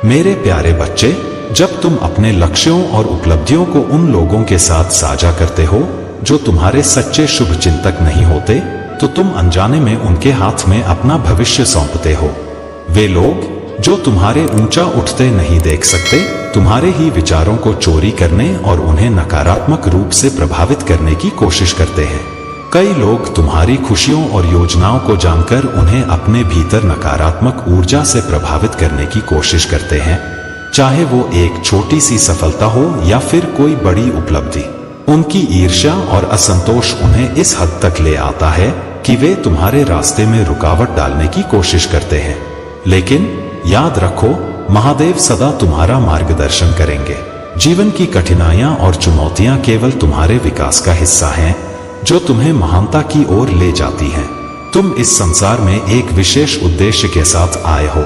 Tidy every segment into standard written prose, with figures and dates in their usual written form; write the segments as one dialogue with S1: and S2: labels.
S1: मेरे प्यारे बच्चे, जब तुम अपने लक्ष्यों और उपलब्धियों को उन लोगों के साथ साझा करते हो जो तुम्हारे सच्चे शुभ चिंतक नहीं होते, तो तुम अनजाने में उनके हाथ में अपना भविष्य सौंपते हो। वे लोग जो तुम्हारे ऊंचा उठते नहीं देख सकते, तुम्हारे ही विचारों को चोरी करने और उन्हें नकारात्मक रूप से प्रभावित करने की कोशिश करते हैं। कई लोग तुम्हारी खुशियों और योजनाओं को जानकर उन्हें अपने भीतर नकारात्मक ऊर्जा से प्रभावित करने की कोशिश करते हैं, चाहे वो एक छोटी सी सफलता हो या फिर कोई बड़ी उपलब्धि। उनकी ईर्ष्या और असंतोष उन्हें इस हद तक ले आता है कि वे तुम्हारे रास्ते में रुकावट डालने की कोशिश करते हैं। लेकिन याद रखो, महादेव सदा तुम्हारा मार्गदर्शन करेंगे। जीवन की कठिनाइयां और चुनौतियां केवल तुम्हारे विकास का हिस्सा हैं, जो तुम्हें महानता की ओर ले जाती हैं। तुम इस संसार में एक विशेष उद्देश्य के साथ आए हो।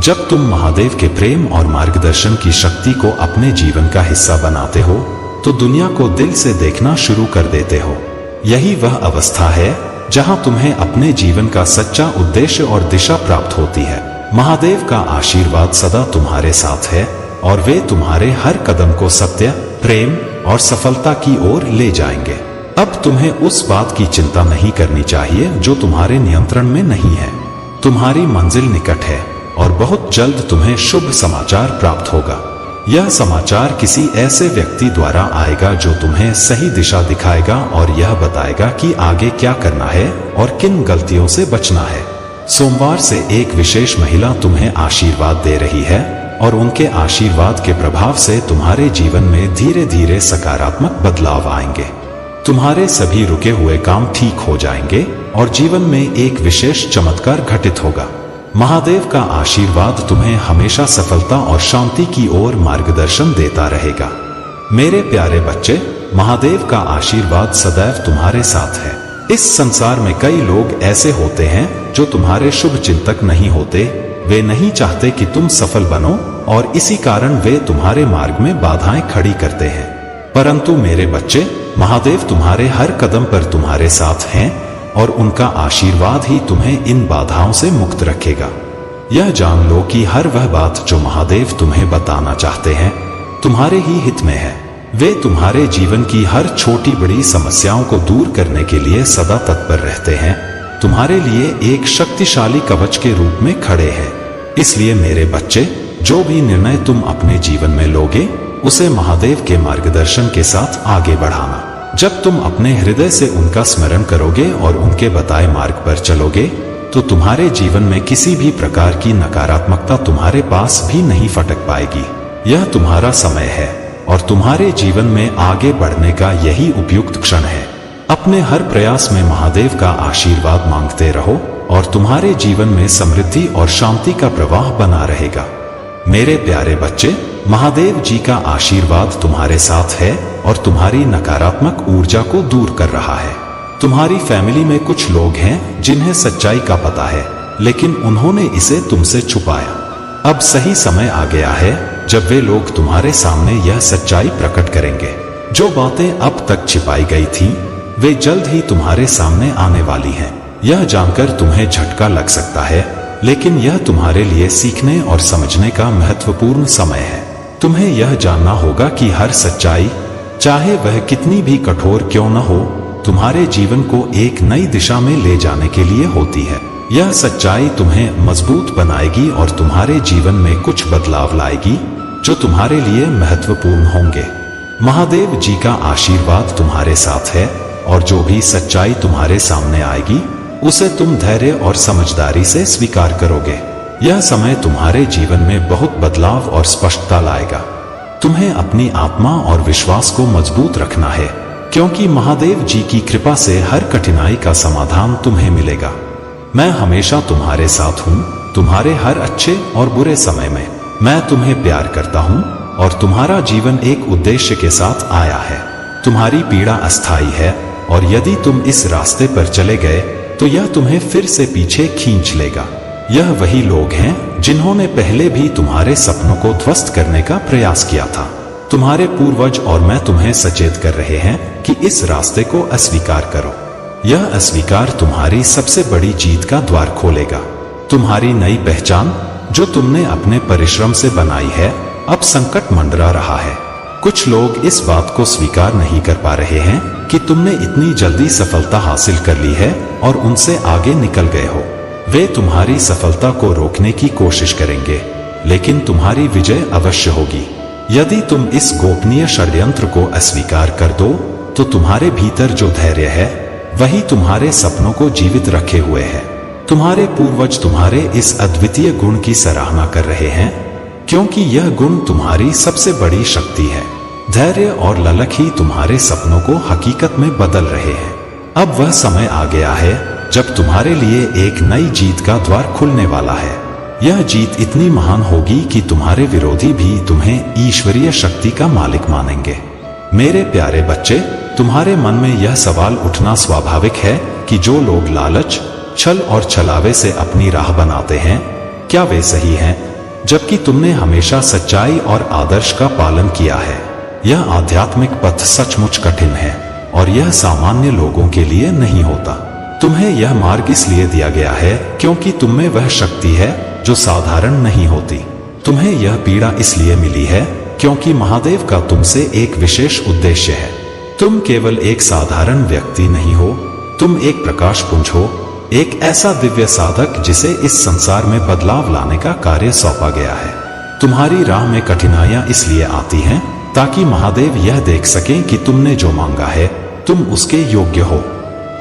S1: जब तुम महादेव के प्रेम और मार्गदर्शन की शक्ति को अपने जीवन का हिस्सा बनाते हो, तो दुनिया को दिल से देखना शुरू कर देते हो। यही वह अवस्था है जहां तुम्हें अपने जीवन का सच्चा उद्देश्य और दिशा प्राप्त होती है। महादेव का आशीर्वाद सदा तुम्हारे साथ है और वे तुम्हारे हर कदम को सत्य, प्रेम और सफलता की ओर ले जाएंगे। अब तुम्हें उस बात की चिंता नहीं करनी चाहिए जो तुम्हारे नियंत्रण में नहीं है। तुम्हारी मंजिल निकट है और बहुत जल्द तुम्हें शुभ समाचार प्राप्त होगा। यह समाचार किसी ऐसे व्यक्ति द्वारा आएगा जो तुम्हें सही दिशा दिखाएगा और यह बताएगा कि आगे क्या करना है और किन गलतियों से बचना है। सोमवार से एक विशेष महिला तुम्हें आशीर्वाद दे रही है और उनके आशीर्वाद के प्रभाव से तुम्हारे जीवन में धीरे धीरे सकारात्मक बदलाव आएंगे। तुम्हारे सभी रुके हुए काम ठीक हो जाएंगे और जीवन में एक विशेष चमत्कार घटित होगा। महादेव का आशीर्वाद तुम्हें हमेशा सफलता और शांति की ओर मार्गदर्शन देता रहेगा। मेरे प्यारे बच्चे, महादेव का आशीर्वाद सदैव तुम्हारे साथ है। इस संसार में कई लोग ऐसे होते हैं जो तुम्हारे शुभ चिंतक नहीं होते। वे नहीं चाहते कि तुम सफल बनो और इसी कारण वे तुम्हारे मार्ग में बाधाएं खड़ी करते हैं। परंतु मेरे बच्चे, महादेव तुम्हारे हर कदम पर तुम्हारे साथ हैं और उनका आशीर्वाद ही तुम्हें इन बाधाओं से मुक्त रखेगा। यह जान लो कि हर वह बात जो महादेव तुम्हें बताना चाहते हैं, तुम्हारे ही हित में है। वे तुम्हारे जीवन की हर छोटी बड़ी समस्याओं को दूर करने के लिए सदा तत्पर रहते हैं, तुम्हारे लिए एक शक्तिशाली कवच के रूप में खड़े हैं। इसलिए मेरे बच्चे, जो भी निर्णय तुम अपने जीवन में लोगे, उसे महादेव के मार्गदर्शन के साथ आगे बढ़ाना। जब तुम अपने हृदय से उनका स्मरण करोगे और उनके बताए मार्ग पर चलोगे, तो तुम्हारे जीवन में किसी भी प्रकार की नकारात्मकता तुम्हारे पास भी नहीं फटक पाएगी। यह तुम्हारा समय है और तुम्हारे जीवन में आगे बढ़ने का यही उपयुक्त क्षण है। अपने हर प्रयास में महादेव का आशीर्वाद मांगते रहो और तुम्हारे जीवन में समृद्धि और शांति का प्रवाह बना रहेगा। मेरे प्यारे बच्चे, महादेव जी का आशीर्वाद तुम्हारे साथ है और तुम्हारी नकारात्मक ऊर्जा को दूर कर रहा है। तुम्हारी फैमिली में कुछ लोग हैं जिन्हें सच्चाई का पता है, लेकिन उन्होंने इसे तुमसे छुपाया। अब सही समय आ गया है जब वे लोग तुम्हारे सामने यह सच्चाई प्रकट करेंगे। जो बातें अब तक छिपाई गई थीं, वे जल्द ही तुम्हारे सामने आने वाली हैं। यह जानकर तुम्हें झटका लग सकता है, लेकिन यह तुम्हारे लिए सीखने और समझने का महत्वपूर्ण समय है। तुम्हें यह जानना होगा कि हर सच्चाई, चाहे वह कितनी भी कठोर क्यों न हो, तुम्हारे जीवन को एक नई दिशा में ले जाने के लिए होती है। यह सच्चाई तुम्हें मजबूत बनाएगी और तुम्हारे जीवन में कुछ बदलाव लाएगी जो तुम्हारे लिए महत्वपूर्ण होंगे। महादेव जी का आशीर्वाद तुम्हारे साथ है और जो भी सच्चाई तुम्हारे सामने आएगी, उसे तुम धैर्य और समझदारी से स्वीकार करोगे। यह समय तुम्हारे जीवन में बहुत बदलाव और स्पष्टता लाएगा। तुम्हें अपनी आत्मा और विश्वास को मजबूत रखना है, क्योंकि महादेव जी की कृपा से हर कठिनाई का समाधान तुम्हें मिलेगा। मैं हमेशा तुम्हारे साथ हूँ, तुम्हारे हर अच्छे और बुरे समय में। मैं तुम्हें प्यार करता हूँ और तुम्हारा जीवन एक उद्देश्य के साथ आया है। तुम्हारी पीड़ा अस्थायी है और यदि तुम इस रास्ते पर चले गए तो यह तुम्हें फिर से पीछे खींच लेगा। यह वही लोग हैं जिन्होंने पहले भी तुम्हारे सपनों को ध्वस्त करने का प्रयास किया था। तुम्हारे पूर्वज और मैं तुम्हें सचेत कर रहे हैं कि इस रास्ते को अस्वीकार करो। यह अस्वीकार तुम्हारी सबसे बड़ी जीत का द्वार खोलेगा। तुम्हारी नई पहचान, जो तुमने अपने परिश्रम से बनाई है अब संकट मंडरा रहा है। कुछ लोग इस बात को स्वीकार नहीं कर पा रहे हैं कि तुमने इतनी जल्दी सफलता हासिल कर ली है और उनसे आगे निकल गए हो। वे तुम्हारी सफलता को रोकने की कोशिश करेंगे, लेकिन तुम्हारी विजय अवश्य होगी। यदि तुम इस गोपनीय षड्यंत्र को अस्वीकार कर दो तो तुम्हारे भीतर जो धैर्य है वही तुम्हारे सपनों को जीवित रखे हुए है। तुम्हारे पूर्वज तुम्हारे इस अद्वितीय गुण की सराहना कर रहे हैं, क्योंकि यह गुण तुम्हारी सबसे बड़ी शक्ति है। धैर्य और ललक ही तुम्हारे सपनों को हकीकत में बदल रहे हैं। अब वह समय आ गया है जब तुम्हारे लिए एक नई जीत का द्वार खुलने वाला है। यह जीत इतनी महान होगी कि तुम्हारे विरोधी भी तुम्हें ईश्वरीय शक्ति का मालिक मानेंगे। मेरे प्यारे बच्चे, तुम्हारे मन में यह सवाल उठना स्वाभाविक है कि जो लोग लालच, छल और छलावे से अपनी राह बनाते हैं, क्या वे सही हैं? जबकि तुमने हमेशा सच्चाई और आदर्श का पालन किया है। यह आध्यात्मिक पथ सचमुच कठिन है और यह सामान्य लोगों के लिए नहीं होता। तुम्हें यह मार्ग इसलिए दिया गया है क्योंकि तुममें वह शक्ति है जो साधारण नहीं होती। तुम्हें यह पीड़ा इसलिए मिली है क्योंकि महादेव का तुमसे एक विशेष उद्देश्य है। तुम केवल एक साधारण व्यक्ति नहीं हो, तुम एक प्रकाश पुंज हो, एक ऐसा दिव्य साधक जिसे इस संसार में बदलाव लाने का कार्य सौंपा गया है। तुम्हारी राह में कठिनाइयां इसलिए आती हैं ताकि महादेव यह देख सकें कि तुमने जो मांगा है तुम उसके योग्य हो।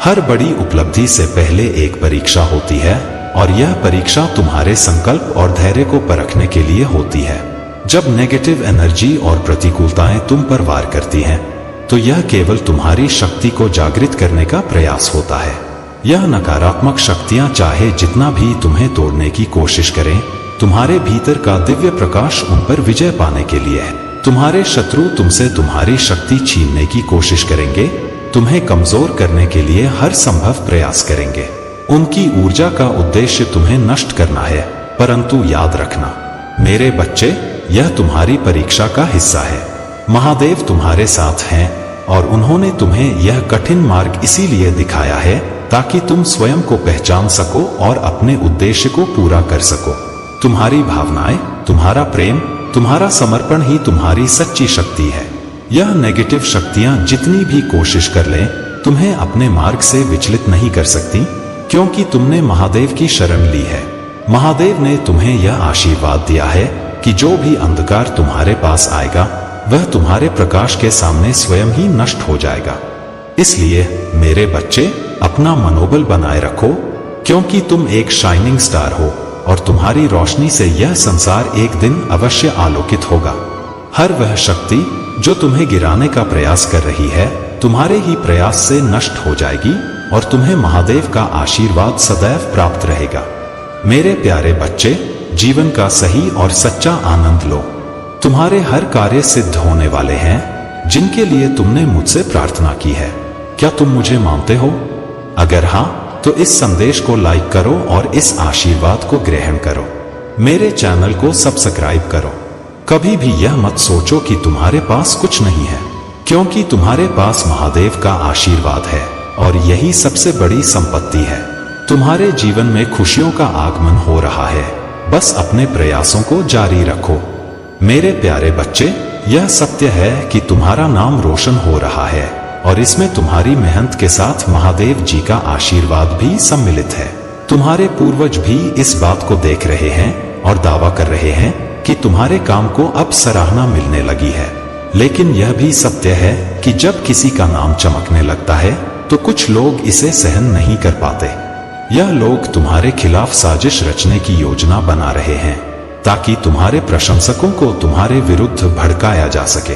S1: हर बड़ी उपलब्धि से पहले एक परीक्षा होती है और यह परीक्षा तुम्हारे संकल्प और धैर्य को परखने के लिए होती है। जब नेगेटिव एनर्जी और प्रतिकूलताएं तुम पर वार करती हैं, तो यह केवल तुम्हारी शक्ति को जागृत करने का प्रयास होता है। यह नकारात्मक शक्तियां चाहे जितना भी तुम्हें तोड़ने की कोशिश करें, तुम्हारे भीतर का दिव्य प्रकाश उन पर विजय पाने के लिए है। तुम्हारे शत्रु तुमसे तुम्हारी शक्ति छीनने की कोशिश करेंगे, तुम्हें कमजोर करने के लिए हर संभव प्रयास करेंगे। उनकी ऊर्जा का उद्देश्य तुम्हें नष्ट करना है, परंतु याद रखना मेरे बच्चे, यह तुम्हारी परीक्षा का हिस्सा है। महादेव तुम्हारे साथ हैं और उन्होंने तुम्हें यह कठिन मार्ग इसीलिए दिखाया है ताकि तुम स्वयं को पहचान सको और अपने उद्देश्य को पूरा कर सको। तुम्हारी भावनाएं, तुम्हारा प्रेम, तुम्हारा समर्पण ही तुम्हारी सच्ची शक्ति है। यह नेगेटिव शक्तियां जितनी भी कोशिश कर लें, तुम्हें अपने मार्ग से विचलित नहीं कर सकती, क्योंकि तुमने महादेव की शरण ली है। महादेव ने तुम्हें यह आशीर्वाद दिया है कि जो भी अंधकार तुम्हारे पास आएगा वह तुम्हारे प्रकाश के सामने स्वयं ही नष्ट हो जाएगा। इसलिए मेरे बच्चे, अपना मनोबल बनाए रखो, क्योंकि तुम एक शाइनिंग स्टार हो और तुम्हारी रोशनी से यह संसार एक दिन अवश्य आलोकित होगा। हर वह शक्ति जो तुम्हें गिराने का प्रयास कर रही है, तुम्हारे ही प्रयास से नष्ट हो जाएगी और तुम्हें महादेव का आशीर्वाद सदैव प्राप्त रहेगा। मेरे प्यारे बच्चे, जीवन का सही और सच्चा आनंद लो। तुम्हारे हर कार्य सिद्ध होने वाले हैं जिनके लिए तुमने मुझसे प्रार्थना की है। क्या तुम मुझे मानते हो? अगर हाँ, तो इस संदेश को लाइक करो और इस आशीर्वाद को ग्रहण करो। मेरे चैनल को सब्सक्राइब करो। कभी भी यह मत सोचो कि तुम्हारे पास कुछ नहीं है, क्योंकि तुम्हारे पास महादेव का आशीर्वाद है और यही सबसे बड़ी संपत्ति है। तुम्हारे जीवन में खुशियों का आगमन हो रहा है, बस अपने प्रयासों को जारी रखो। मेरे प्यारे बच्चे, यह सत्य है कि तुम्हारा नाम रोशन हो रहा है और इसमें तुम्हारी मेहनत के साथ महादेव जी का आशीर्वाद भी सम्मिलित है। तुम्हारे पूर्वज भी इस बात को देख रहे हैं और दावा कर रहे हैं कि तुम्हारे काम को अब सराहना मिलने लगी है। लेकिन यह भी सत्य है कि जब किसी का नाम चमकने लगता है तो कुछ लोग इसे सहन नहीं कर पाते। यह लोग तुम्हारे खिलाफ साजिश रचने की योजना बना रहे हैं ताकि तुम्हारे प्रशंसकों को तुम्हारे विरुद्ध भड़काया जा सके।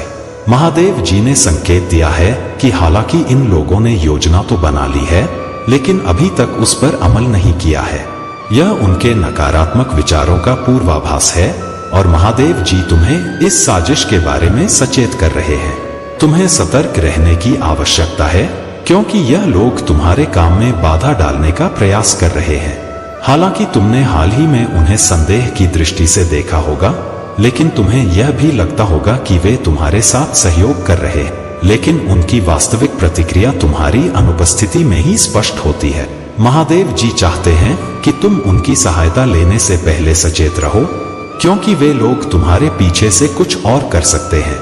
S1: महादेव जी ने संकेत दिया है कि हालांकि इन लोगों ने योजना तो बना ली है, लेकिन अभी तक उस पर अमल नहीं किया है। यह उनके नकारात्मक विचारों का पूर्वाभास है और महादेव जी तुम्हें इस साजिश के बारे में सचेत कर रहे हैं। तुम्हें सतर्क रहने की आवश्यकता है, क्योंकि यह लोग तुम्हारे काम में बाधा डालने का प्रयास कर रहे हैं। हालांकि तुमने हाल ही में उन्हें संदेह की दृष्टि से देखा होगा, लेकिन तुम्हें यह भी लगता होगा कि वे तुम्हारे साथ सहयोग कर रहे हैं, लेकिन उनकी वास्तविक प्रतिक्रिया तुम्हारी अनुपस्थिति में ही स्पष्ट होती है। महादेव जी चाहते हैं कि तुम उनकी सहायता लेने से पहले सचेत रहो, क्योंकि वे लोग तुम्हारे पीछे से कुछ और कर सकते हैं।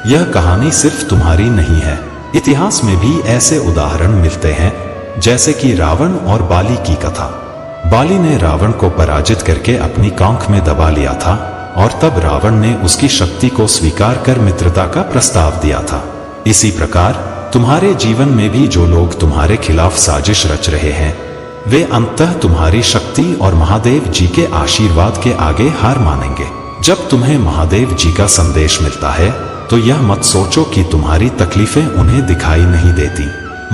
S1: यह कहानी सिर्फ तुम्हारी नहीं है, इतिहास में भी ऐसे उदाहरण मिलते हैं, जैसे कि रावण और बाली की कथा। बाली ने रावण को पराजित करके अपनी कांख में दबा लिया था और तब रावण ने उसकी शक्ति को स्वीकार कर मित्रता का प्रस्ताव दिया था। इसी प्रकार तुम्हारे जीवन में भी जो लोग तुम्हारे खिलाफ साजिश रच रहे हैं, वे अंततः तुम्हारी शक्ति और महादेव जी के आशीर्वाद के आगे हार मानेंगे। जब तुम्हें महादेव जी का संदेश मिलता है तो यह मत सोचो कि तुम्हारी तकलीफें उन्हें दिखाई नहीं देती।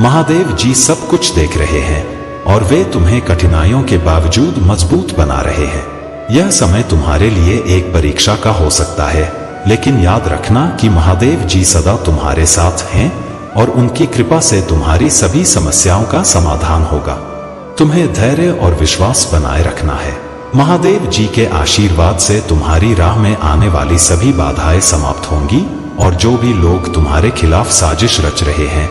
S1: महादेव जी सब कुछ देख रहे हैं और वे तुम्हें कठिनाइयों के बावजूद मजबूत बना रहे हैं। यह समय तुम्हारे लिए एक परीक्षा का हो सकता है, लेकिन याद रखना कि महादेव जी सदा तुम्हारे साथ हैं और उनकी कृपा से तुम्हारी सभी समस्याओं का समाधान होगा। तुम्हें धैर्य और विश्वास बनाए रखना है। महादेव जी के आशीर्वाद से तुम्हारी राह में आने वाली सभी बाधाएं समाप्त होंगी और जो भी लोग तुम्हारे खिलाफ साजिश रच रहे हैं,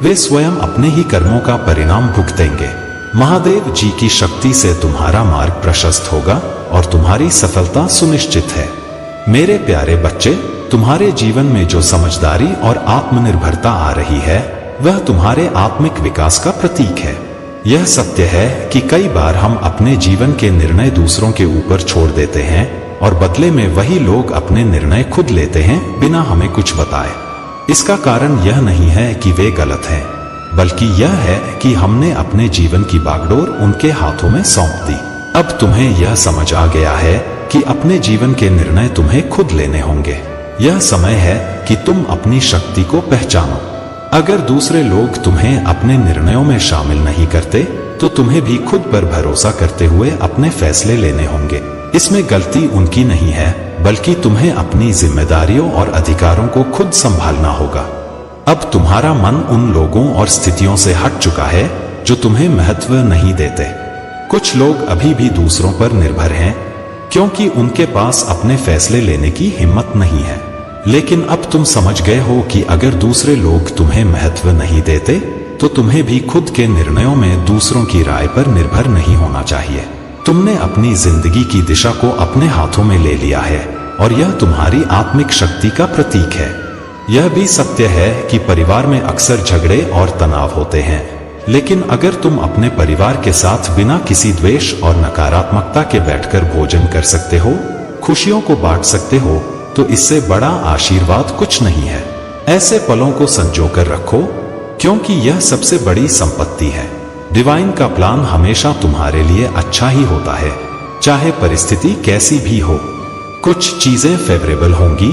S1: वे स्वयं अपने ही कर्मों का परिणाम भुगतेंगे। महादेव जी की शक्ति से तुम्हारा मार्ग प्रशस्त होगा और तुम्हारी सफलता सुनिश्चित है। मेरे प्यारे बच्चे, तुम्हारे जीवन में जो समझदारी और आत्मनिर्भरता आ रही है, वह तुम्हारे आत्मिक विकास का प्रतीक है। यह सत्य है कि कई बार हम अपने जीवन के निर्णय दूसरों के ऊपर छोड़ देते हैं और बदले में वही लोग अपने निर्णय खुद लेते हैं बिना हमें कुछ बताए। इसका कारण यह नहीं है कि वे गलत हैं, बल्कि यह है कि हमने अपने जीवन की बागडोर उनके हाथों में सौंप दी। अब तुम्हें यह समझ आ गया है कि अपने जीवन के निर्णय तुम्हें खुद लेने होंगे। यह समय है कि तुम अपनी शक्ति को पहचानो। अगर दूसरे लोग तुम्हें अपने निर्णयों में शामिल नहीं करते, तो तुम्हें भी खुद पर भरोसा करते हुए अपने फैसले लेने होंगे। इसमें गलती उनकी नहीं है, बल्कि तुम्हें अपनी जिम्मेदारियों और अधिकारों को खुद संभालना होगा। अब तुम्हारा मन उन लोगों और स्थितियों से हट चुका है जो तुम्हें महत्व नहीं देते। कुछ लोग अभी भी दूसरों पर निर्भर हैं, क्योंकि उनके पास अपने फैसले लेने की हिम्मत नहीं है। लेकिन अब तुम समझ गए हो कि अगर दूसरे लोग तुम्हें महत्व नहीं देते, तो तुम्हें भी खुद के निर्णयों में दूसरों की राय पर निर्भर नहीं होना चाहिए। तुमने अपनी जिंदगी की दिशा को अपने हाथों में ले लिया है और यह तुम्हारी आत्मिक शक्ति का प्रतीक है। यह भी सत्य है कि परिवार में अक्सर झगड़े और तनाव होते हैं, लेकिन अगर तुम अपने परिवार के साथ बिना किसी द्वेष और नकारात्मकता के बैठकर भोजन कर सकते हो, खुशियों को बांट सकते हो, तो इससे बड़ा आशीर्वाद कुछ नहीं है। ऐसे पलों को संजो कर रखो, क्योंकि यह सबसे बड़ी संपत्ति है। डिवाइन का प्लान हमेशा तुम्हारे लिए अच्छा ही होता है, चाहे परिस्थिति कैसी भी हो। कुछ चीजें फेवरेबल होंगी,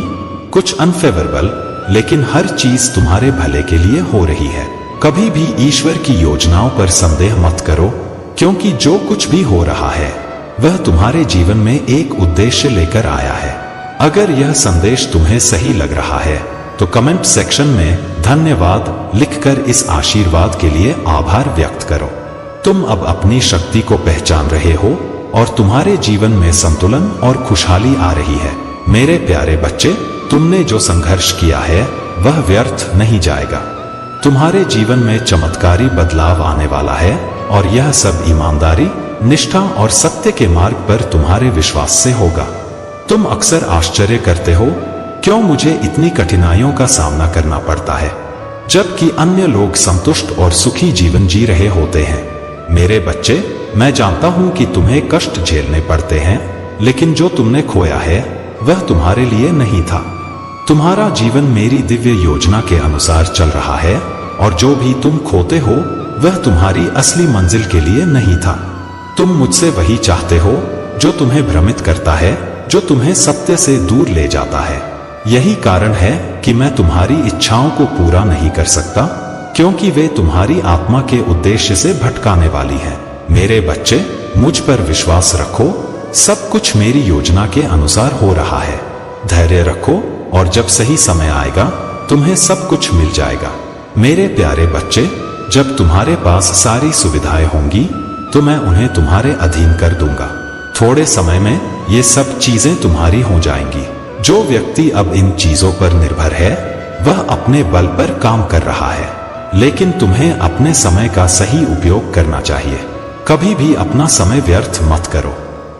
S1: कुछ अनफेवरेबल, लेकिन हर चीज तुम्हारे भले के लिए हो रही है। कभी भी ईश्वर की योजनाओं पर संदेह मत करो, क्योंकि जो कुछ भी हो रहा है वह तुम्हारे जीवन में एक उद्देश्य लेकर आया है। अगर यह संदेश तुम्हें सही लग रहा है तो कमेंट सेक्शन में धन्यवाद लिखकर इस आशीर्वाद के लिए आभार व्यक्त करो। तुम अब अपनी शक्ति को पहचान रहे हो और तुम्हारे जीवन में संतुलन और खुशहाली आ रही है। मेरे प्यारे बच्चे, तुमने जो संघर्ष किया है वह व्यर्थ नहीं जाएगा। तुम्हारे जीवन में चमत्कारी बदलाव आने वाला है और यह सब ईमानदारी, निष्ठा और सत्य के मार्ग पर तुम्हारे विश्वास से होगा। तुम अक्सर आश्चर्य करते हो, क्यों मुझे इतनी कठिनाइयों का सामना करना पड़ता है, जबकि अन्य लोग संतुष्ट और सुखी जीवन जी रहे होते हैं। मेरे बच्चे, मैं जानता हूं कि तुम्हें कष्ट झेलने पड़ते हैं, लेकिन जो तुमने खोया है वह तुम्हारे लिए नहीं था। तुम्हारा जीवन मेरी दिव्य योजना के अनुसार चल रहा है और जो भी तुम खोते हो वह तुम्हारी असली मंजिल के लिए नहीं था। तुम मुझसे वही चाहते हो जो तुम्हें भ्रमित करता है, जो तुम्हें सत्य से दूर ले जाता है। यही कारण है कि मैं तुम्हारी इच्छाओं को पूरा नहीं कर सकता, क्योंकि वे तुम्हारी आत्मा के उद्देश्य से भटकाने वाली हैं। मेरे बच्चे, मुझ पर विश्वास रखो, सब कुछ मेरी योजना के अनुसार हो रहा है। धैर्य रखो और जब सही समय आएगा तुम्हें सब कुछ मिल जाएगा। मेरे प्यारे बच्चे, जब तुम्हारे पास सारी सुविधाएं होंगी तो मैं उन्हें तुम्हारे अधीन कर दूंगा। थोड़े समय में ये सब चीजें तुम्हारी हो जाएंगी। जो व्यक्ति अब इन चीजों पर निर्भर है वह अपने बल पर काम कर रहा है, लेकिन तुम्हें अपने समय का सही उपयोग करना चाहिए। कभी भी अपना समय व्यर्थ मत करो।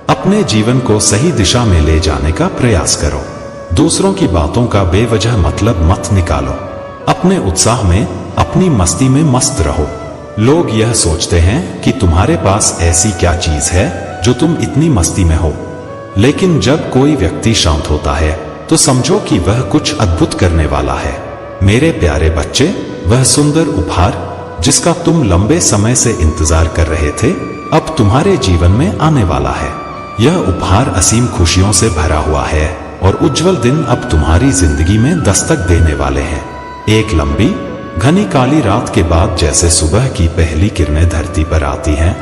S1: अपने जीवन को सही दिशा में ले जाने का प्रयास करो। दूसरों की बातों का बेवजह मतलब मत निकालो। अपने उत्साह में, अपनी मस्ती में मस्त रहो। लोग यह सोचते हैं कि तुम्हारे पास ऐसी क्या चीज है जो तुम इतनी मस्ती में हो। लेकिन जब कोई व्यक्ति शांत होता है तो समझो कि वह कुछ अद्भुत करने वाला है। मेरे प्यारे बच्चे, वह सुंदर उपहार जिसका तुम लंबे समय से इंतजार कर रहे थे, अब तुम्हारे जीवन में आने वाला है। यह उपहार असीम खुशियों से भरा हुआ है और उज्जवल दिन अब तुम्हारी जिंदगी में दस्तक देने वाले हैं। एक लंबी घनी काली रात के बाद जैसे सुबह की पहली किरणें धरती पर आती हैं,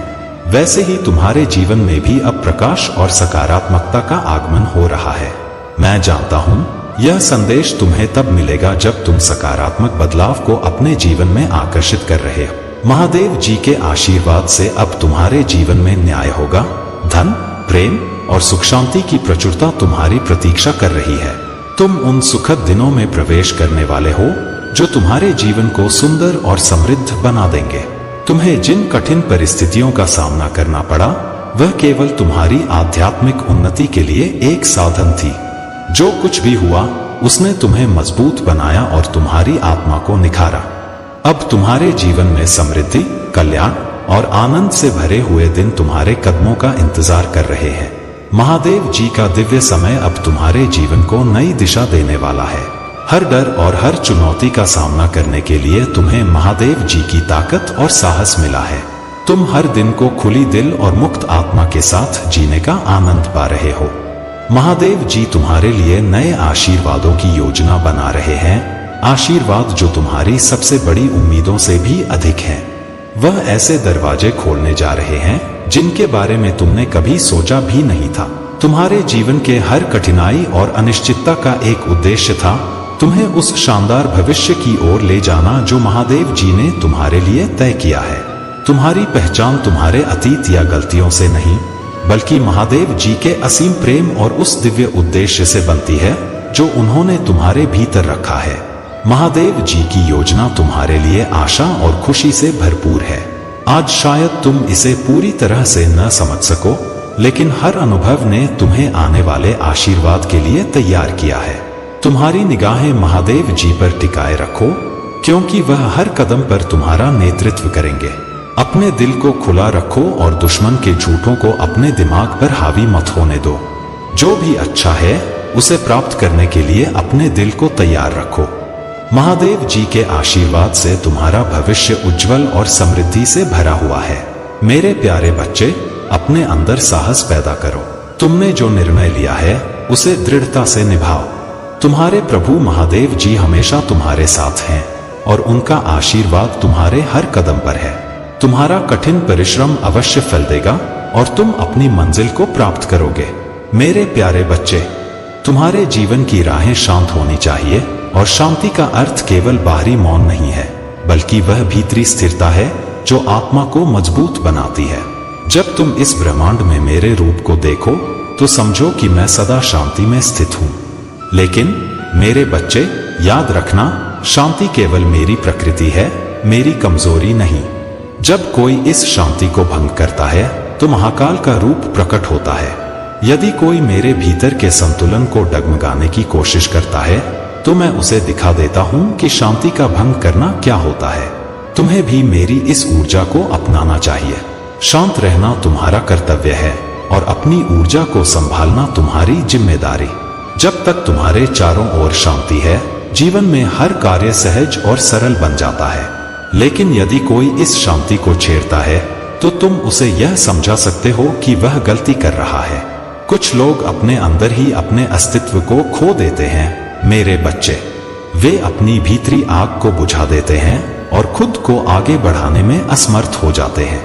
S1: वैसे ही तुम्हारे जीवन में भी अब प्रकाश और सकारात्मकता का आगमन हो रहा है। मैं जानता हूं, यह संदेश तुम्हें तब मिलेगा जब तुम सकारात्मक बदलाव को अपने जीवन में आकर्षित कर रहे हो। महादेव जी के आशीर्वाद से अब तुम्हारे जीवन में न्याय होगा। धन, प्रेम और सुख शांति की प्रचुरता तुम्हारी प्रतीक्षा कर रही है। तुम उन सुखद दिनों में प्रवेश करने वाले हो जो तुम्हारे जीवन को सुंदर और समृद्ध बना देंगे। तुम्हें जिन कठिन परिस्थितियों का सामना करना पड़ा, वह केवल तुम्हारी आध्यात्मिक उन्नति के लिए एक साधन थी। जो कुछ भी हुआ, उसने तुम्हें मजबूत बनाया और तुम्हारी आत्मा को निखारा। अब तुम्हारे जीवन में समृद्धि, कल्याण और आनंद से भरे हुए दिन तुम्हारे कदमों का इंतजार कर रहे हैं। महादेव जी का दिव्य समय अब तुम्हारे जीवन को नई दिशा देने वाला है। हर डर और हर चुनौती का सामना करने के लिए तुम्हें महादेव जी की ताकत और साहस मिला है। तुम हर दिन को खुली दिल और मुक्त आत्मा के साथ जीने का आनंद पा रहे हो। महादेव जी तुम्हारे लिए नए आशीर्वादों की योजना बना रहे हैं, आशीर्वाद जो तुम्हारी सबसे बड़ी उम्मीदों से भी अधिक हैं। वह ऐसे दरवाजे खोलने जा रहे हैं जिनके बारे में तुमने कभी सोचा भी नहीं था। तुम्हारे जीवन के हर कठिनाई और अनिश्चितता का एक उद्देश्य था, तुम्हें उस शानदार भविष्य की ओर ले जाना जो महादेव जी ने तुम्हारे लिए तय किया है। तुम्हारी पहचान तुम्हारे अतीत या गलतियों से नहीं, बल्कि महादेव जी के असीम प्रेम और उस दिव्य उद्देश्य से बनती है जो उन्होंने तुम्हारे भीतर रखा है। महादेव जी की योजना तुम्हारे लिए आशा और खुशी से भरपूर है। आज शायद तुम इसे पूरी तरह से न समझ सको, लेकिन हर अनुभव ने तुम्हें आने वाले आशीर्वाद के लिए तैयार किया है। तुम्हारी निगाहें महादेव जी पर टिकाए रखो, क्योंकि वह हर कदम पर तुम्हारा नेतृत्व करेंगे। अपने दिल को खुला रखो और दुश्मन के झूठों को अपने दिमाग पर हावी मत होने दो। जो भी अच्छा है उसे प्राप्त करने के लिए अपने दिल को तैयार रखो। महादेव जी के आशीर्वाद से तुम्हारा भविष्य उज्जवल और समृद्धि से भरा हुआ है। मेरे प्यारे बच्चे, अपने अंदर साहस पैदा करो। तुमने जो निर्णय लिया है उसे दृढ़ता से निभाओ। तुम्हारे प्रभु महादेव जी हमेशा तुम्हारे साथ हैं और उनका आशीर्वाद तुम्हारे हर कदम पर है। तुम्हारा कठिन परिश्रम अवश्य फल देगा और तुम अपनी मंजिल को प्राप्त करोगे। मेरे प्यारे बच्चे, तुम्हारे जीवन की राहें शांत होनी चाहिए और शांति का अर्थ केवल बाहरी मौन नहीं है, बल्कि वह भीतरी स्थिरता है जो आत्मा को मजबूत बनाती है। जब तुम इस ब्रह्मांड में मेरे रूप को देखो तो समझो कि मैं सदा शांति में स्थित हूँ। लेकिन मेरे बच्चे, याद रखना, शांति केवल मेरी प्रकृति है, मेरी कमजोरी नहीं। जब कोई इस शांति को भंग करता है तो महाकाल का रूप प्रकट होता है। यदि कोई मेरे भीतर के संतुलन को डगमगाने की कोशिश करता है तो मैं उसे दिखा देता हूं कि शांति का भंग करना क्या होता है। तुम्हें भी मेरी इस ऊर्जा को अपनाना चाहिए। शांत रहना तुम्हारा कर्तव्य है और अपनी ऊर्जा को संभालना तुम्हारी जिम्मेदारी। जब तक तुम्हारे चारों ओर शांति है, जीवन में हर कार्य सहज और सरल बन जाता है। लेकिन यदि कोई इस शांति को छेड़ता है तो तुम उसे यह समझा सकते हो कि वह गलती कर रहा है। कुछ लोग अपने अंदर ही अपने अस्तित्व को खो देते हैं। मेरे बच्चे, वे अपनी भीतरी आग को बुझा देते हैं और खुद को आगे बढ़ाने में असमर्थ हो जाते हैं।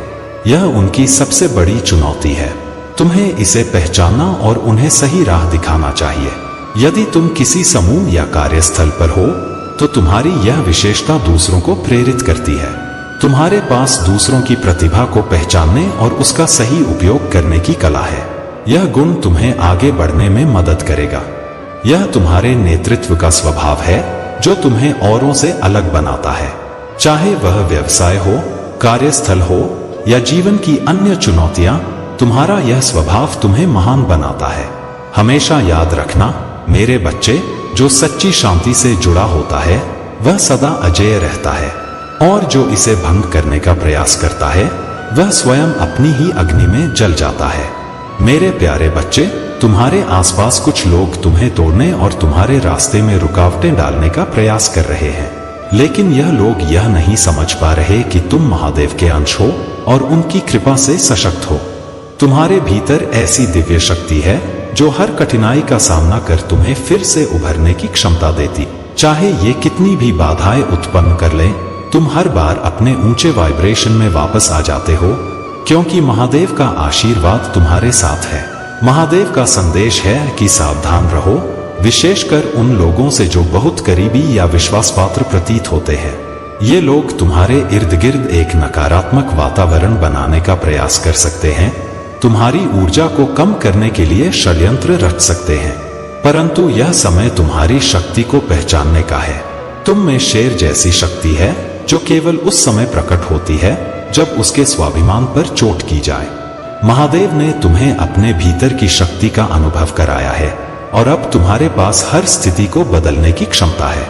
S1: यह उनकी सबसे बड़ी चुनौती है। तुम्हें इसे पहचानना और उन्हें सही राह दिखाना चाहिए। यदि तुम किसी समूह या कार्यस्थल पर हो तो तुम्हारी यह विशेषता दूसरों को प्रेरित करती है। तुम्हारे पास दूसरों की प्रतिभा को पहचानने और उसका सही उपयोग करने की कला है। यह गुण तुम्हें आगे बढ़ने में मदद करेगा। यह तुम्हारे नेतृत्व का स्वभाव है जो तुम्हें औरों से अलग बनाता है। चाहे वह व्यवसाय हो, कार्यस्थल हो या जीवन की अन्य चुनौतियां, तुम्हारा यह स्वभाव तुम्हें महान बनाता है। हमेशा याद रखना मेरे बच्चे, जो सच्ची शांति से जुड़ा होता है वह सदा अजेय रहता है, और जो इसे भंग करने का प्रयास करता है वह स्वयं अपनी ही अग्नि में जल जाता है। मेरे प्यारे बच्चे, तुम्हारे आसपास कुछ लोग तुम्हें तोड़ने और तुम्हारे रास्ते में रुकावटें डालने का प्रयास कर रहे हैं, लेकिन यह लोग यह नहीं समझ पा रहे कि तुम महादेव के अंश हो और उनकी कृपा से सशक्त हो। तुम्हारे भीतर ऐसी दिव्य शक्ति है जो हर कठिनाई का सामना कर तुम्हें फिर से उभरने की क्षमता देती। चाहे ये कितनी भी बाधाएं उत्पन्न कर लें, तुम हर बार अपने ऊंचे वाइब्रेशन में वापस आ जाते हो, क्योंकि महादेव का आशीर्वाद तुम्हारे साथ है। महादेव का संदेश है कि सावधान रहो, विशेषकर उन लोगों से जो बहुत करीबी या विश्वासपात्र प्रतीत होते हैं। ये लोग तुम्हारे इर्द गिर्द एक नकारात्मक वातावरण बनाने का प्रयास कर सकते हैं, तुम्हारी ऊर्जा को कम करने के लिए षड्यंत्र रच सकते हैं, परंतु यह समय तुम्हारी शक्ति को पहचानने का है। तुम में शेर जैसी शक्ति है जो केवल उस समय प्रकट होती है जब उसके स्वाभिमान पर चोट की जाए। महादेव ने तुम्हें अपने भीतर की शक्ति का अनुभव कराया है और अब तुम्हारे पास हर स्थिति को बदलने की क्षमता है।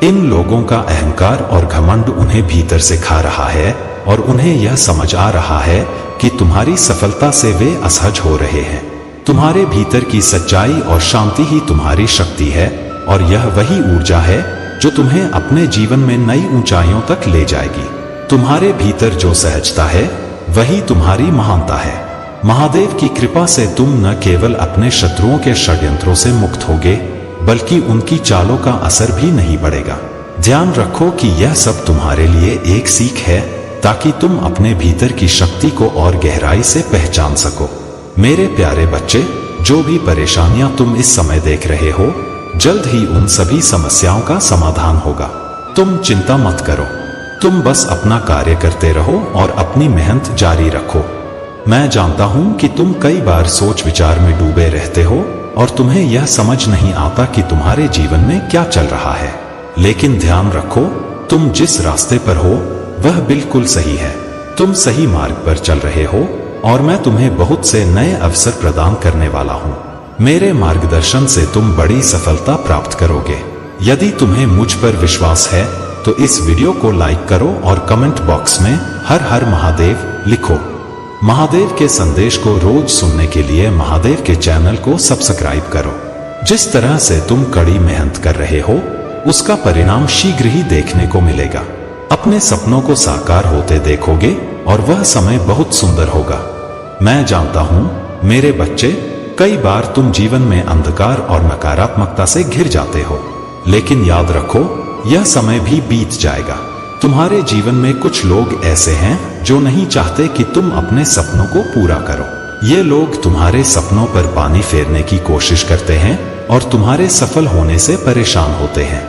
S1: इन लोगों का अहंकार और घमंड उन्हें भीतर से खा रहा है और उन्हें यह समझ आ रहा है कि तुम्हारी सफलता से वे असहज हो रहे हैं। तुम्हारे भीतर की सच्चाई और शांति ही तुम्हारी शक्ति है, और यह वही ऊर्जा है जो तुम्हें अपने जीवन में नई ऊंचाइयों तक ले जाएगी। तुम्हारे भीतर जो सहजता है वही तुम्हारी महानता है। महादेव की कृपा से तुम न केवल अपने शत्रुओं के षड्यंत्रों से मुक्त होगे, बल्कि उनकी चालों का असर भी नहीं पड़ेगा। ध्यान रखो कि यह सब तुम्हारे लिए एक सीख है, ताकि तुम अपने भीतर की शक्ति को और गहराई से पहचान सको। मेरे प्यारे बच्चे, जो भी परेशानियां तुम इस समय देख रहे हो, जल्द ही उन सभी समस्याओं का समाधान होगा। तुम चिंता मत करो, तुम बस अपना कार्य करते रहो और अपनी मेहनत जारी रखो। मैं जानता हूं कि तुम कई बार सोच विचार में डूबे रहते हो और तुम्हें यह समझ नहीं आता कि तुम्हारे जीवन में क्या चल रहा है, लेकिन ध्यान रखो, तुम जिस रास्ते पर हो वह बिल्कुल सही है। तुम सही मार्ग पर चल रहे हो और मैं तुम्हें बहुत से नए अवसर प्रदान करने वाला हूं। मेरे मार्गदर्शन से तुम बड़ी सफलता प्राप्त करोगे। यदि तुम्हें मुझ पर विश्वास है तो इस वीडियो को लाइक करो और कमेंट बॉक्स में हर हर महादेव लिखो। महादेव के संदेश को रोज सुनने के लिए महादेव के चैनल को सब्सक्राइब करो। जिस तरह से तुम कड़ी मेहनत कर रहे हो, उसका परिणाम शीघ्र ही देखने को मिलेगा। अपने सपनों को साकार होते देखोगे और वह समय बहुत सुंदर होगा। मैं जानता हूं मेरे बच्चे, कई बार तुम जीवन में अंधकार और नकारात्मकता से घिर जाते हो, लेकिन याद रखो, यह समय भी बीत जाएगा। तुम्हारे जीवन में कुछ लोग ऐसे हैं जो नहीं चाहते कि तुम अपने सपनों को पूरा करो। ये लोग तुम्हारे सपनों पर पानी फेरने की कोशिश करते हैं और तुम्हारे सफल होने से परेशान होते हैं।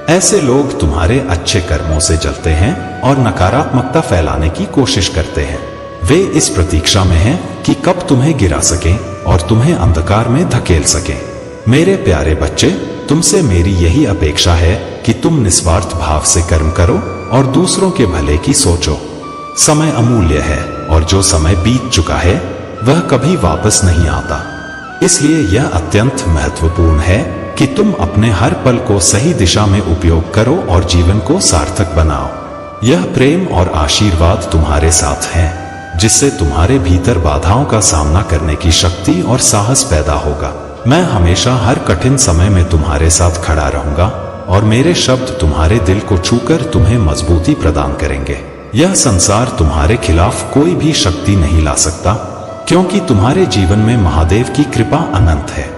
S1: ऐसे लोग तुम्हारे अच्छे कर्मों से जलते हैं और नकारात्मकता फैलाने की कोशिश करते हैं। वे इस प्रतीक्षा में हैं कि कब तुम्हें गिरा सकें और तुम्हें अंधकार में धकेल सकें। मेरे प्यारे बच्चे, तुमसे मेरी यही अपेक्षा है कि तुम निस्वार्थ भाव से कर्म करो और दूसरों के भले की सोचो। समय अमूल्य है और जो समय बीत चुका है वह कभी वापस नहीं आता। इसलिए यह अत्यंत महत्वपूर्ण है कि तुम अपने हर पल को सही दिशा में उपयोग करो और जीवन को सार्थक बनाओ। यह प्रेम और आशीर्वाद तुम्हारे साथ है, जिससे तुम्हारे भीतर बाधाओं का सामना करने की शक्ति और साहस पैदा होगा। मैं हमेशा हर कठिन समय में तुम्हारे साथ खड़ा रहूंगा और मेरे शब्द तुम्हारे दिल को छूकर तुम्हें मजबूती प्रदान करेंगे। यह संसार तुम्हारे खिलाफ कोई भी शक्ति नहीं ला सकता, क्योंकि तुम्हारे जीवन में महादेव की कृपा अनंत है।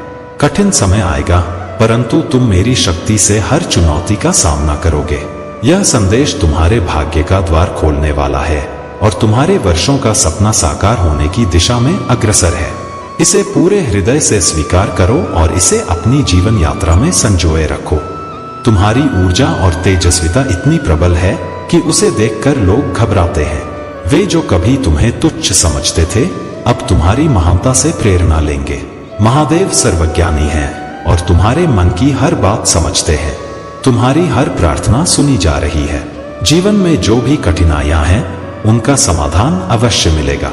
S1: कठिन समय आएगा, परंतु तुम मेरी शक्ति से हर चुनौती का सामना करोगे। यह संदेश तुम्हारे भाग्य का द्वार खोलने वाला है और तुम्हारे वर्षों का सपना साकार होने की दिशा में अग्रसर है। इसे पूरे हृदय से स्वीकार करो और इसे अपनी जीवन यात्रा में संजोए रखो। तुम्हारी ऊर्जा और तेजस्विता इतनी प्रबल है कि उसे देखकर लोग घबराते हैं। वे जो कभी तुम्हें तुच्छ समझते थे, अब तुम्हारी महानता से प्रेरणा लेंगे। महादेव सर्वज्ञानी हैं और तुम्हारे मन की हर बात समझते हैं। तुम्हारी हर प्रार्थना सुनी जा रही है। जीवन में जो भी कठिनाइयां हैं, उनका समाधान अवश्य मिलेगा।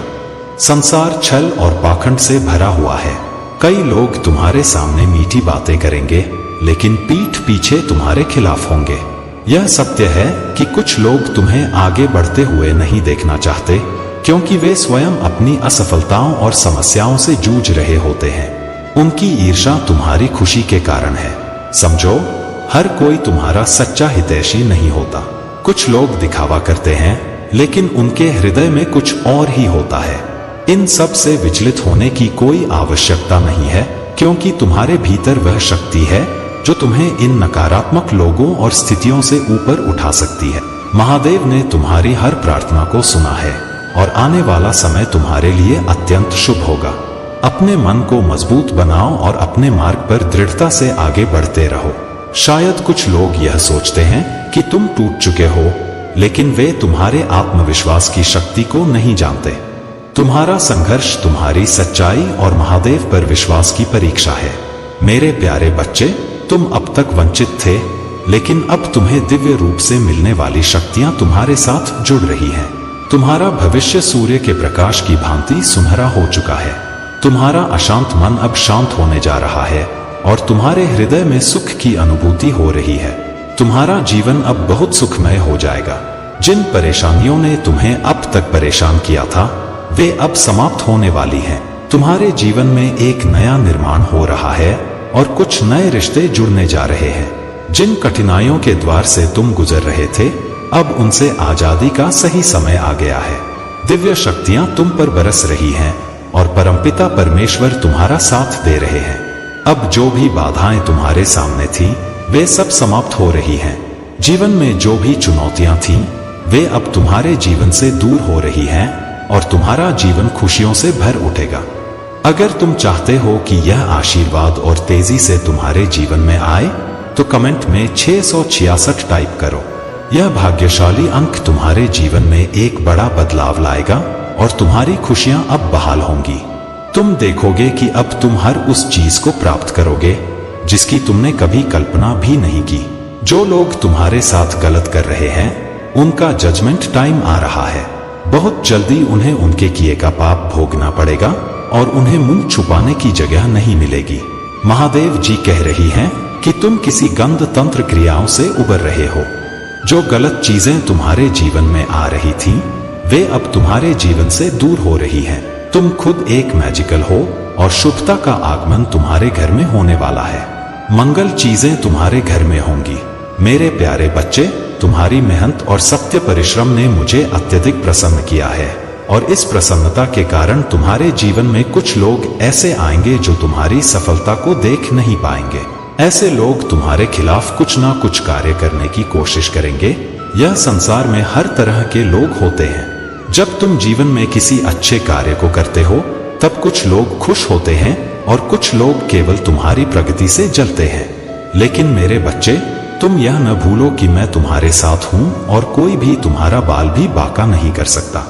S1: संसार छल और पाखंड से भरा हुआ है। कई लोग तुम्हारे सामने मीठी बातें करेंगे, लेकिन पीठ पीछे तुम्हारे खिलाफ होंगे। यह सत्य है कि कुछ लोग तुम्हें आगे बढ़ते हुए नहीं देखना चाहते, क्योंकि वे स्वयं अपनी असफलताओं और समस्याओं से जूझ रहे होते हैं। उनकी ईर्ष्या तुम्हारी खुशी के कारण है। समझो, हर कोई तुम्हारा सच्चा हितैषी नहीं होता। कुछ लोग दिखावा करते हैं, लेकिन उनके हृदय में कुछ और ही होता है। इन सब से विचलित होने की कोई आवश्यकता नहीं है, क्योंकि तुम्हारे भीतर वह शक्ति है जो तुम्हें इन नकारात्मक लोगों और स्थितियों से ऊपर उठा सकती है। महादेव ने तुम्हारी हर प्रार्थना को सुना है और आने वाला समय तुम्हारे लिए अत्यंत शुभ होगा। अपने मन को मजबूत बनाओ और अपने मार्ग पर दृढ़ता से आगे बढ़ते रहो। शायद कुछ लोग यह सोचते हैं कि तुम टूट चुके हो, लेकिन वे तुम्हारे आत्मविश्वास की शक्ति को नहीं जानते। तुम्हारा संघर्ष तुम्हारी सच्चाई और महादेव पर विश्वास की परीक्षा है। मेरे प्यारे बच्चे, तुम अब तक वंचित थे, लेकिन अब तुम्हें दिव्य रूप से मिलने वाली शक्तियां तुम्हारे साथ जुड़ रही हैं। तुम्हारा भविष्य सूर्य के प्रकाश की भांति सुनहरा हो चुका है। तुम्हारा अशांत मन अब शांत होने जा रहा है और तुम्हारे हृदय में सुख की अनुभूति हो रही है। तुम्हारा जीवन अब बहुत सुखमय हो जाएगा। जिन परेशानियों ने तुम्हें अब तक परेशान किया था, वे अब समाप्त होने वाली हैं। तुम्हारे जीवन में एक नया निर्माण हो रहा है और कुछ नए रिश्ते जुड़ने जा रहे हैं। जिन कठिनाइयों के द्वार से तुम गुजर रहे थे, अब उनसे आजादी का सही समय आ गया है। दिव्य शक्तियां तुम पर बरस रही हैं और परमपिता परमेश्वर तुम्हारा साथ दे रहे हैं। अब जो भी बाधाएं तुम्हारे सामने थी, वे सब समाप्त हो रही हैं। जीवन में जो भी चुनौतियां थीं, वे अब तुम्हारे जीवन से दूर हो रही हैं और तुम्हारा जीवन खुशियों से भर उठेगा। अगर तुम चाहते हो कि यह आशीर्वाद और तेजी से तुम्हारे जीवन में आए, तो कमेंट में 666 टाइप करो। यह भाग्यशाली अंक तुम्हारे जीवन में एक बड़ा बदलाव लाएगा और तुम्हारी खुशियां अब बहाल होंगी। तुम देखोगे कि अब तुम हर उस चीज को प्राप्त करोगे जिसकी तुमने कभी कल्पना भी नहीं की। जो लोग तुम्हारे साथ गलत कर रहे हैं, उनका जजमेंट टाइम आ रहा है। बहुत जल्दी उन्हें उनके किए का पाप भोगना पड़ेगा और उन्हें मुंह छुपाने की जगह नहीं मिलेगी। महादेव जी कह रही हैं कि तुम किसी गंध तंत्र क्रियाओं से उबर रहे हो। जो गलत चीजें तुम्हारे जीवन में आ रही थीं, वे अब तुम्हारे जीवन से दूर हो रही हैं। तुम खुद एक मैजिकल हो और शुभता का आगमन तुम्हारे घर में होने वाला है। मंगल चीजें तुम्हारे घर में होंगी। मेरे प्यारे बच्चे, तुम्हारी मेहनत और सत्य परिश्रम ने मुझे अत्यधिक प्रसन्न किया है और इस प्रसन्नता के कारण तुम्हारे जीवन में कुछ लोग ऐसे आएंगे जो तुम्हारी सफलता को देख नहीं पाएंगे। ऐसे लोग तुम्हारे खिलाफ कुछ ना कुछ कार्य करने की कोशिश करेंगे। यह संसार में हर तरह के लोग होते हैं। जब तुम जीवन में किसी अच्छे कार्य को करते हो, तब कुछ लोग खुश होते हैं और कुछ लोग केवल तुम्हारी प्रगति से जलते हैं। लेकिन मेरे बच्चे, तुम यह न भूलो कि मैं तुम्हारे साथ हूं और कोई भी तुम्हारा बाल भी बांका नहीं कर सकता।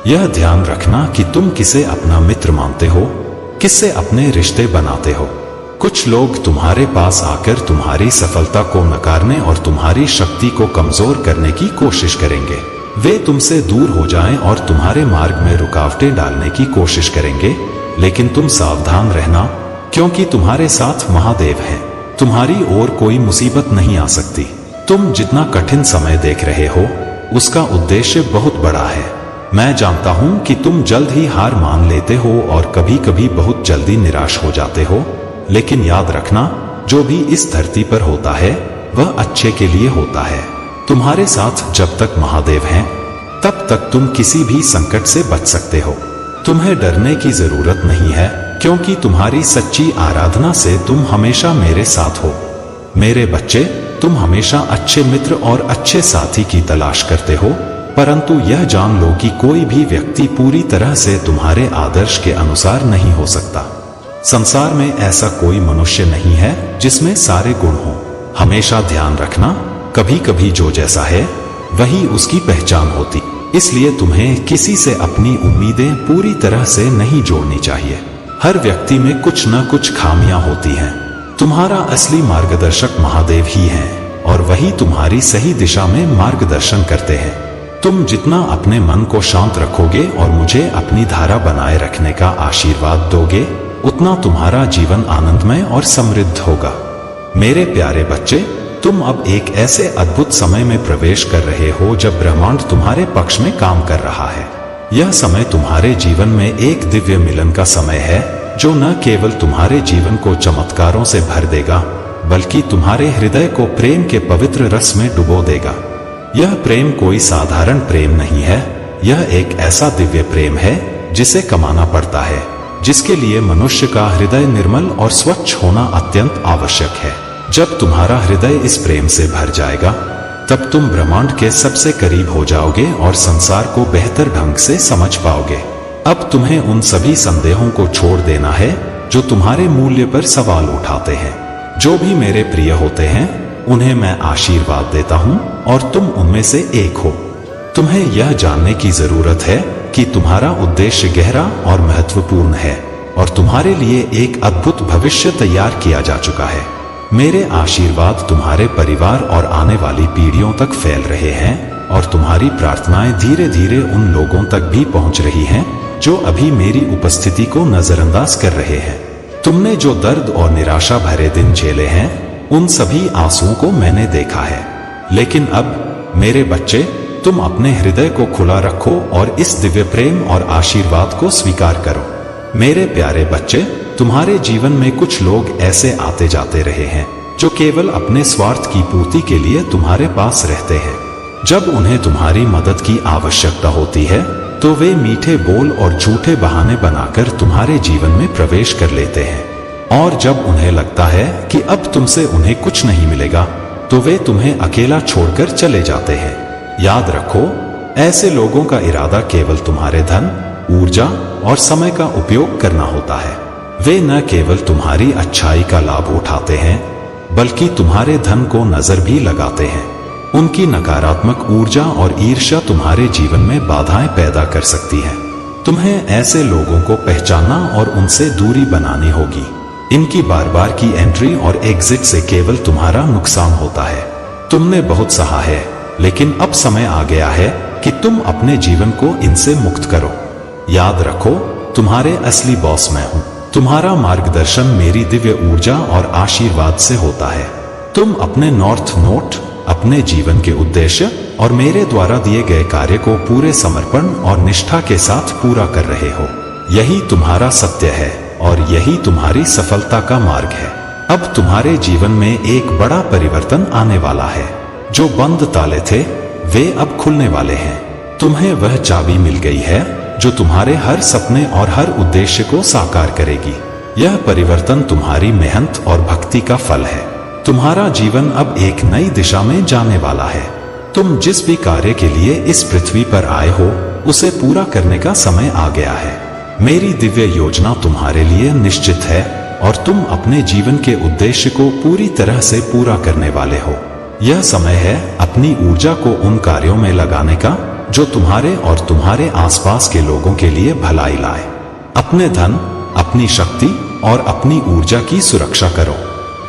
S1: यह ध्यान रखना कि तुम किसे अपना मित्र मानते हो, किससे अपने रिश्ते बनाते हो। कुछ लोग तुम्हारे पास आकर तुम्हारी सफलता को नकारने और तुम्हारी शक्ति को कमजोर करने की कोशिश करेंगे। वे तुमसे दूर हो जाएं और तुम्हारे मार्ग में रुकावटें डालने की कोशिश करेंगे, लेकिन तुम सावधान रहना, क्योंकि तुम्हारे साथ महादेव हैं। तुम्हारी ओर कोई मुसीबत नहीं आ सकती। तुम जितना कठिन समय देख रहे हो, उसका उद्देश्य बहुत बड़ा है। मैं जानता हूं कि तुम जल्द ही हार मान लेते हो और कभी कभी बहुत जल्दी निराश हो जाते हो, लेकिन याद रखना, जो भी इस धरती पर होता है वह अच्छे के लिए होता है। तुम्हारे साथ जब तक महादेव हैं, तब तक तुम किसी भी संकट से बच सकते हो। तुम्हें डरने की जरूरत नहीं है, क्योंकि तुम्हारी सच्ची आराधना से तुम हमेशा मेरे साथ हो। मेरे बच्चे, तुम हमेशा अच्छे मित्र और अच्छे साथी की तलाश करते हो, परंतु यह जान लो कि कोई भी व्यक्ति पूरी तरह से तुम्हारे आदर्श के अनुसार नहीं हो सकता। संसार में ऐसा कोई मनुष्य नहीं है जिसमें सारे गुण हों। हमेशा ध्यान रखना, कभी कभी जो जैसा है वही उसकी पहचान होती। इसलिए तुम्हें किसी से अपनी उम्मीदें पूरी तरह से नहीं जोड़नी चाहिए। हर व्यक्ति में कुछ न कुछ खामियां होती हैं। तुम्हारा असली मार्गदर्शक महादेव ही हैं और वही तुम्हारी सही दिशा में मार्गदर्शन करते हैं। तुम जितना अपने मन को शांत रखोगे और मुझे अपनी धारा बनाए रखने का आशीर्वाद दोगे, उतना तुम्हारा जीवन आनंदमय और समृद्ध होगा। मेरे प्यारे बच्चे, तुम अब एक ऐसे अद्भुत समय में प्रवेश कर रहे हो जब ब्रह्मांड तुम्हारे पक्ष में काम कर रहा है। यह समय तुम्हारे जीवन में एक दिव्य मिलन का समय है, जो न केवल तुम्हारे जीवन को चमत्कारों से भर देगा, बल्कि तुम्हारे हृदय को प्रेम के पवित्र रस में डुबो देगा। यह प्रेम कोई साधारण प्रेम नहीं है, यह एक ऐसा दिव्य प्रेम है जिसे कमाना पड़ता है, जिसके लिए मनुष्य का हृदय निर्मल और स्वच्छ होना अत्यंत आवश्यक है। जब तुम्हारा हृदय इस प्रेम से भर जाएगा, तब तुम ब्रह्मांड के सबसे करीब हो जाओगे और संसार को बेहतर ढंग से समझ पाओगे। अब तुम्हें उन सभी संदेहों को छोड़ देना है जो तुम्हारे मूल्य पर सवाल उठाते हैं। जो भी मेरे प्रिय होते हैं, उन्हें मैं आशीर्वाद देता हूं और तुम उनमें से एक हो। तुम्हें यह जानने की जरूरत है कि तुम्हारा उद्देश्य गहरा और महत्वपूर्ण है और तुम्हारे लिए एक अद्भुत भविष्य तैयार किया जा चुका है। मेरे आशीर्वाद तुम्हारे परिवार और आने वाली पीढ़ियों तक फैल रहे हैं और तुम्हारी प्रार्थनाएं धीरे धीरे उन लोगों तक भी पहुंच रही हैं जो अभी मेरी उपस्थिति को नजरअंदाज कर रहे हैं। तुमने जो दर्द और निराशा भरे दिन झेले हैं, उन सभी आंसुओं को मैंने देखा है। लेकिन अब मेरे बच्चे, तुम अपने हृदय को खुला रखो और इस दिव्य प्रेम और आशीर्वाद को स्वीकार करो। मेरे प्यारे बच्चे, तुम्हारे जीवन में कुछ लोग ऐसे आते जाते रहे हैं जो केवल अपने स्वार्थ की पूर्ति के लिए तुम्हारे पास रहते हैं। जब उन्हें तुम्हारी मदद की आवश्यकता होती है, तो वे मीठे बोल और झूठे बहाने बनाकर तुम्हारे जीवन में प्रवेश कर लेते हैं। और जब उन्हें लगता है कि अब तुमसे उन्हें कुछ नहीं मिलेगा, तो वे तुम्हें अकेला छोड़कर चले जाते हैं। याद रखो, ऐसे लोगों का इरादा केवल तुम्हारे धन, ऊर्जा और समय का उपयोग करना होता है। वे न केवल तुम्हारी अच्छाई का लाभ उठाते हैं, बल्कि तुम्हारे धन को नजर भी लगाते हैं। उनकी नकारात्मक ऊर्जा और ईर्ष्या तुम्हारे जीवन में बाधाएं पैदा कर सकती है। तुम्हें ऐसे लोगों को पहचानना और उनसे दूरी बनानी होगी। इनकी बार बार की एंट्री और एग्जिट से केवल तुम्हारा नुकसान होता है। तुमने बहुत सहा है, लेकिन अब समय आ गया है कि तुम अपने जीवन को इनसे मुक्त करो। याद रखो, तुम्हारे असली बॉस मैं हूं। तुम्हारा मार्गदर्शन मेरी दिव्य ऊर्जा और आशीर्वाद से होता है। तुम अपने नॉर्थ नोट, अपने जीवन के उद्देश्य और मेरे द्वारा दिए गए कार्य को पूरे समर्पण और निष्ठा के साथ पूरा कर रहे हो। यही तुम्हारा सत्य है और यही तुम्हारी सफलता का मार्ग है। अब तुम्हारे जीवन में एक बड़ा परिवर्तन आने वाला है। जो बंद ताले थे, वे अब खुलने वाले हैं। तुम्हें वह चाबी मिल गई है जो तुम्हारे हर सपने और हर उद्देश्य को साकार करेगी। यह परिवर्तन तुम्हारी मेहनत और भक्ति का फल है। तुम्हारा जीवन अब एक नई दिशा में जाने वाला है। तुम जिस भी कार्य के लिए इस पृथ्वी पर आए हो, उसे पूरा करने का समय आ गया है। मेरी दिव्य योजना तुम्हारे लिए निश्चित है और तुम अपने जीवन के उद्देश्य को पूरी तरह से पूरा करने वाले हो। यह समय है अपनी ऊर्जा को उन कार्यों में लगाने का जो तुम्हारे और तुम्हारे आसपास के लोगों के लिए भलाई लाए। अपने धन, अपनी शक्ति और अपनी ऊर्जा की सुरक्षा करो।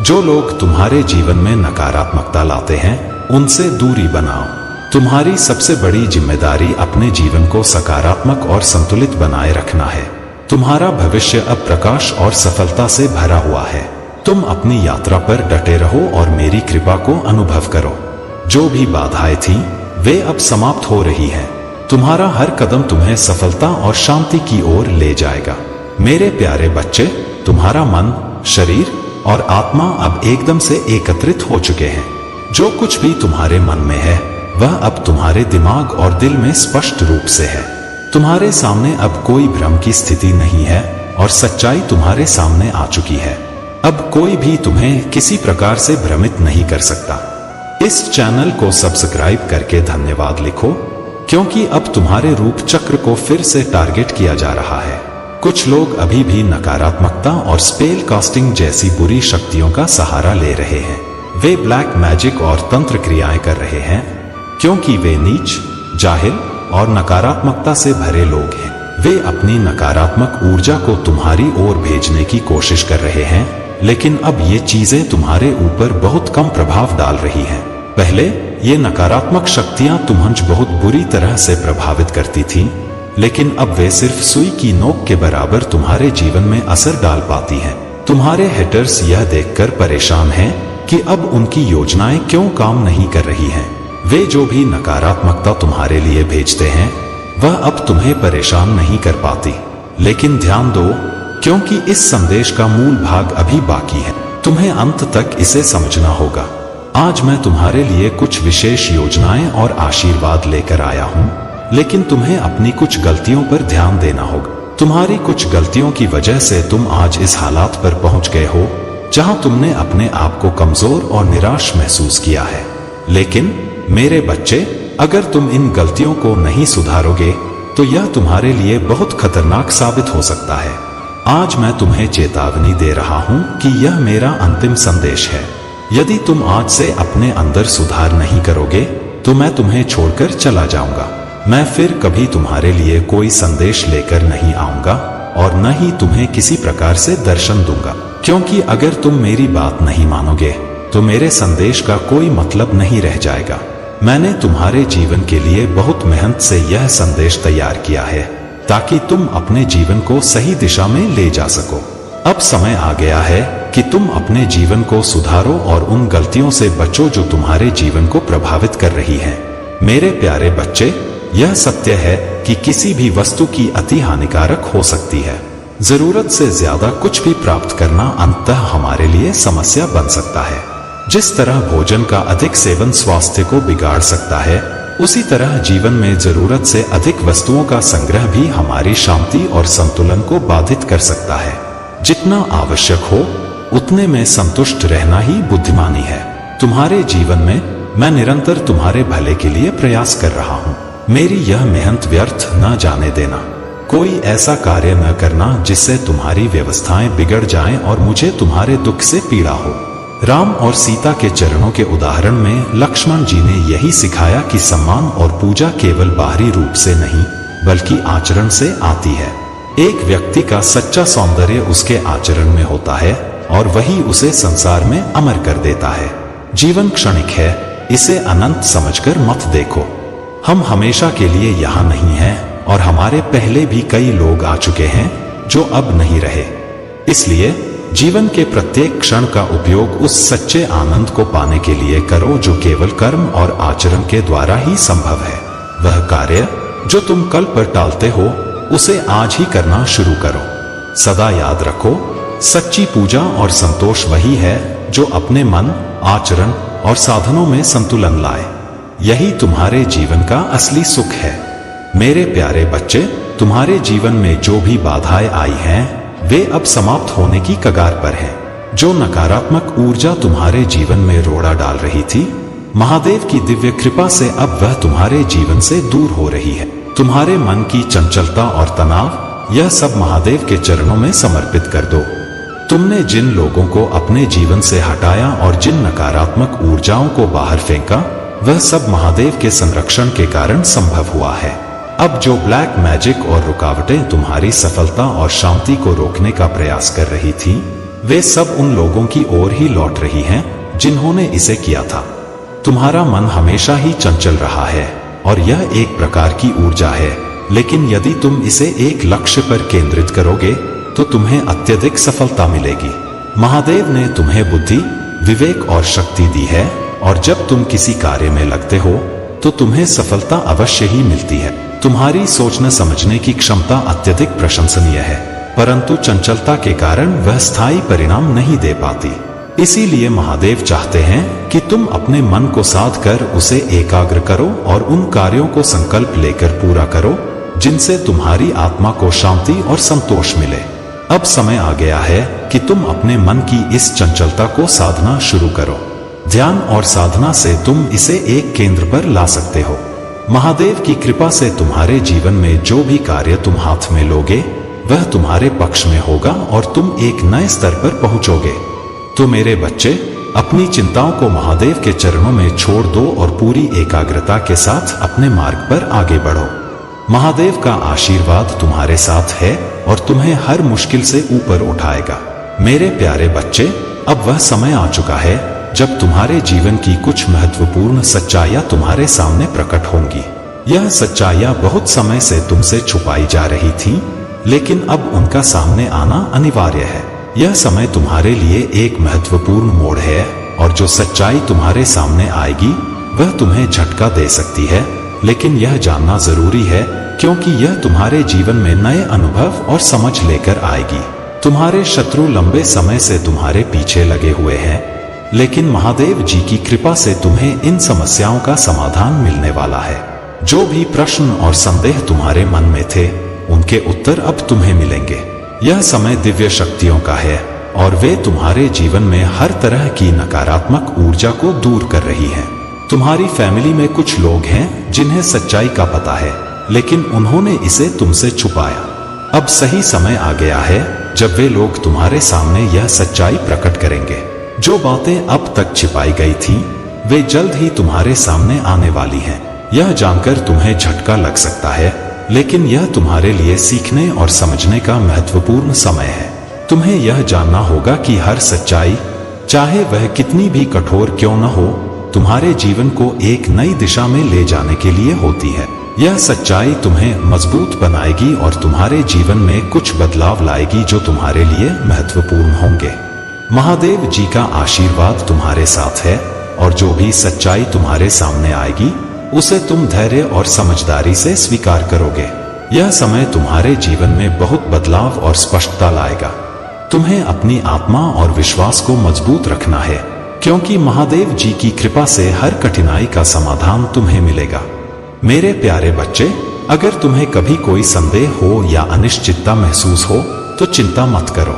S1: जो लोग तुम्हारे जीवन में नकारात्मकता लाते हैं, उनसे दूरी बनाओ। तुम्हारी सबसे बड़ी जिम्मेदारी अपने जीवन को सकारात्मक और संतुलित बनाए रखना है। तुम्हारा भविष्य अब प्रकाश और सफलता से भरा हुआ है। तुम अपनी यात्रा पर डटे रहो और मेरी कृपा को अनुभव करो। जो भी बाधाएं थीं, वे अब समाप्त हो रही हैं। तुम्हारा हर कदम तुम्हें सफलता और शांति की ओर ले जाएगा। मेरे प्यारे बच्चे, तुम्हारा मन, शरीर और आत्मा अब एकदम से एकत्रित हो चुके हैं। जो कुछ भी तुम्हारे मन में है, वह अब तुम्हारे दिमाग और दिल में स्पष्ट रूप से है। तुम्हारे सामने अब कोई भ्रम की स्थिति नहीं है और सच्चाई तुम्हारे सामने आ चुकी है। अब कोई भी तुम्हें किसी प्रकार से भ्रमित नहीं कर सकता। इस चैनल को सब्सक्राइब करके धन्यवाद लिखो, क्योंकि अब तुम्हारे रूप चक्र को फिर से टारगेट किया जा रहा है। कुछ लोग अभी भी नकारात्मकता और स्पेल कास्टिंग जैसी बुरी शक्तियों का सहारा ले रहे हैं। वे ब्लैक मैजिक और तंत्र क्रियाएं कर रहे हैं, क्योंकि वे नीच, जाहिल और नकारात्मकता से भरे लोग हैं। वे अपनी नकारात्मक ऊर्जा को तुम्हारी ओर भेजने की कोशिश कर रहे हैं, लेकिन अब ये चीजें तुम्हारे ऊपर बहुत कम प्रभाव डाल रही हैं। पहले ये नकारात्मक शक्तियां तुम्हें बहुत बुरी तरह से प्रभावित करती थीं, लेकिन अब वे सिर्फ सुई की नोक के बराबर तुम्हारे जीवन में असर डाल पाती हैं। तुम्हारे हेटर्स यह देखकर परेशान हैं कि अब उनकी योजनाएं क्यों काम नहीं कर रही हैं। वे जो भी नकारात्मकता तुम्हारे लिए भेजते हैं वह अब तुम्हें परेशान नहीं कर पाती। लेकिन ध्यान दो, क्योंकि इस संदेश का मूल भाग अभी बाकी है। तुम्हें अंत तक इसे समझना होगा। आज मैं तुम्हारे लिए कुछ विशेष योजनाएं और आशीर्वाद लेकर आया हूं, लेकिन तुम्हें अपनी कुछ गलतियों पर ध्यान देना होगा। तुम्हारी कुछ गलतियों की वजह से तुम आज इस हालात पर पहुंच गए हो जहां तुमने अपने आप को कमजोर और निराश महसूस किया है। लेकिन मेरे बच्चे, अगर तुम इन गलतियों को नहीं सुधारोगे तो यह तुम्हारे लिए बहुत खतरनाक साबित हो सकता है। आज मैं तुम्हें चेतावनी दे रहा हूं कि यह मेरा अंतिम संदेश है। यदि तुम आज से अपने अंदर सुधार नहीं करोगे तो मैं तुम्हें छोड़कर चला जाऊंगा। मैं फिर कभी तुम्हारे लिए कोई संदेश लेकर नहीं आऊंगा और न ही तुम्हें किसी प्रकार से दर्शन दूंगा, क्योंकि अगर तुम मेरी बात नहीं मानोगे तो मेरे संदेश का कोई मतलब नहीं रह जाएगा। मैंने तुम्हारे जीवन के लिए बहुत मेहनत से यह संदेश तैयार किया है ताकि तुम अपने जीवन को सही दिशा में ले जा सको। अब समय आ गया है कि तुम अपने जीवन को सुधारो और उन गलतियों से बचो जो तुम्हारे जीवन को प्रभावित कर रही हैं। मेरे प्यारे बच्चे, यह सत्य है कि किसी भी वस्तु की अति हानिकारक हो सकती है। जरूरत से ज्यादा कुछ भी प्राप्त करना अंततः हमारे लिए समस्या बन सकता है। जिस तरह भोजन का अधिक सेवन स्वास्थ्य को बिगाड़ सकता है, उसी तरह जीवन में जरूरत से अधिक वस्तुओं का संग्रह भी हमारी शांति और संतुलन को बाधित कर सकता है। जितना आवश्यक हो उतने में संतुष्ट रहना ही बुद्धिमानी है। तुम्हारे जीवन में मैं निरंतर तुम्हारे भले के लिए प्रयास कर रहा हूँ। मेरी यह मेहनत व्यर्थ न जाने देना। कोई ऐसा कार्य न करना जिससे तुम्हारी व्यवस्थाएं बिगड़ जाएं और मुझे तुम्हारे दुख से पीड़ा हो। राम और सीता के चरणों के उदाहरण में लक्ष्मण जी ने यही सिखाया कि सम्मान और पूजा केवल बाहरी रूप से नहीं बल्कि आचरण से आती है। एक व्यक्ति का सच्चा सौंदर्य उसके आचरण में होता है और वही उसे संसार में अमर कर देता है। जीवन क्षणिक है, इसे अनंत समझकर मत देखो। हम हमेशा के लिए यहाँ नहीं हैं और हमारे पहले भी कई लोग आ चुके हैं जो अब नहीं रहे। इसलिए जीवन के प्रत्येक क्षण का उपयोग उस सच्चे आनंद को पाने के लिए करो जो केवल कर्म और आचरण के द्वारा ही संभव है। वह कार्य जो तुम कल पर टालते हो उसे आज ही करना शुरू करो। सदा याद रखो, सच्ची पूजा और संतोष वही है जो अपने मन, आचरण और साधनों में संतुलन लाए। यही तुम्हारे जीवन का असली सुख है। मेरे प्यारे बच्चे, तुम्हारे जीवन में जो भी बाधाएं आई हैं वे अब समाप्त होने की कगार पर हैं। जो नकारात्मक ऊर्जा तुम्हारे जीवन में रोड़ा डाल रही थी, महादेव की दिव्य कृपा से अब वह तुम्हारे जीवन से दूर हो रही है। तुम्हारे मन की चंचलता और तनाव, यह सब महादेव के चरणों में समर्पित कर दो। तुमने जिन लोगों को अपने जीवन से हटाया और जिन नकारात्मक ऊर्जाओं को बाहर फेंका, वह सब महादेव के संरक्षण के कारण संभव हुआ है। अब जो ब्लैक मैजिक और रुकावटें तुम्हारी सफलता और शांति को रोकने का प्रयास कर रही थी, वे सब उन लोगों की ओर ही लौट रही हैं जिन्होंने इसे किया था। तुम्हारा मन हमेशा ही चंचल रहा है और यह एक प्रकार की ऊर्जा है, लेकिन यदि तुम इसे एक लक्ष्य पर केंद्रित करोगे तो तुम्हें अत्यधिक सफलता मिलेगी। महादेव ने तुम्हें बुद्धि, विवेक और शक्ति दी है और जब तुम किसी कार्य में लगते हो तो तुम्हें सफलता अवश्य ही मिलती है। तुम्हारी सोचने समझने की क्षमता अत्यधिक प्रशंसनीय है, परंतु चंचलता के कारण वह स्थायी परिणाम नहीं दे पाती। इसीलिए महादेव चाहते हैं कि तुम अपने मन को साध कर उसे एकाग्र करो और उन कार्यों को संकल्प लेकर पूरा करो जिनसे तुम्हारी आत्मा को शांति और संतोष मिले। अब समय आ गया है कि तुम अपने मन की इस चंचलता को साधना शुरू करो। ध्यान और साधना से तुम इसे एक केंद्र पर ला सकते हो। महादेव की कृपा से तुम्हारे जीवन में जो भी कार्य तुम हाथ में लोगे वह तुम्हारे पक्ष में होगा और तुम एक नए स्तर पर पहुंचोगे। तो मेरे बच्चे, अपनी चिंताओं को महादेव के चरणों में छोड़ दो और पूरी एकाग्रता के साथ अपने मार्ग पर आगे बढ़ो। महादेव का आशीर्वाद तुम्हारे साथ है और तुम्हें हर मुश्किल से ऊपर उठाएगा। मेरे प्यारे बच्चे, अब वह समय आ चुका है जब तुम्हारे जीवन की कुछ महत्वपूर्ण सच्चाइयां तुम्हारे सामने प्रकट होंगी। यह सच्चाइयां बहुत समय से तुमसे छुपाई जा रही थीं, लेकिन अब उनका सामने आना अनिवार्य है। यह समय तुम्हारे लिए एक महत्वपूर्ण मोड़ है और जो सच्चाई तुम्हारे सामने आएगी वह तुम्हें झटका दे सकती है, लेकिन यह जानना जरूरी है क्योंकि यह तुम्हारे जीवन में नए अनुभव और समझ लेकर आएगी। तुम्हारे शत्रु लंबे समय से तुम्हारे पीछे लगे हुए हैं, लेकिन महादेव जी की कृपा से तुम्हें इन समस्याओं का समाधान मिलने वाला है। जो भी प्रश्न और संदेह तुम्हारे मन में थे, उनके उत्तर अब तुम्हें मिलेंगे। यह समय दिव्य शक्तियों का है और वे तुम्हारे जीवन में हर तरह की नकारात्मक ऊर्जा को दूर कर रही हैं। तुम्हारी फैमिली में कुछ लोग हैं जिन्हें सच्चाई का पता है, लेकिन उन्होंने इसे तुमसे छुपाया। अब सही समय आ गया है जब वे लोग तुम्हारे सामने यह सच्चाई प्रकट करेंगे। जो बातें अब तक छिपाई गई थीं, वे जल्द ही तुम्हारे सामने आने वाली हैं। यह जानकर तुम्हें झटका लग सकता है, लेकिन यह तुम्हारे लिए सीखने और समझने का महत्वपूर्ण समय है। तुम्हें यह जानना होगा कि हर सच्चाई, चाहे वह कितनी भी कठोर क्यों न हो, तुम्हारे जीवन को एक नई दिशा में ले जाने के लिए होती है। यह सच्चाई तुम्हें मजबूत बनाएगी और तुम्हारे जीवन में कुछ बदलाव लाएगी जो तुम्हारे लिए महत्वपूर्ण होंगे। महादेव जी का आशीर्वाद तुम्हारे साथ है और जो भी सच्चाई तुम्हारे सामने आएगी उसे तुम धैर्य और समझदारी से स्वीकार करोगे। यह समय तुम्हारे जीवन में बहुत बदलाव और स्पष्टता लाएगा। तुम्हें अपनी आत्मा और विश्वास को मजबूत रखना है, क्योंकि महादेव जी की कृपा से हर कठिनाई का समाधान तुम्हें मिलेगा। मेरे प्यारे बच्चे, अगर तुम्हें कभी कोई संदेह हो या अनिश्चितता महसूस हो तो चिंता मत करो।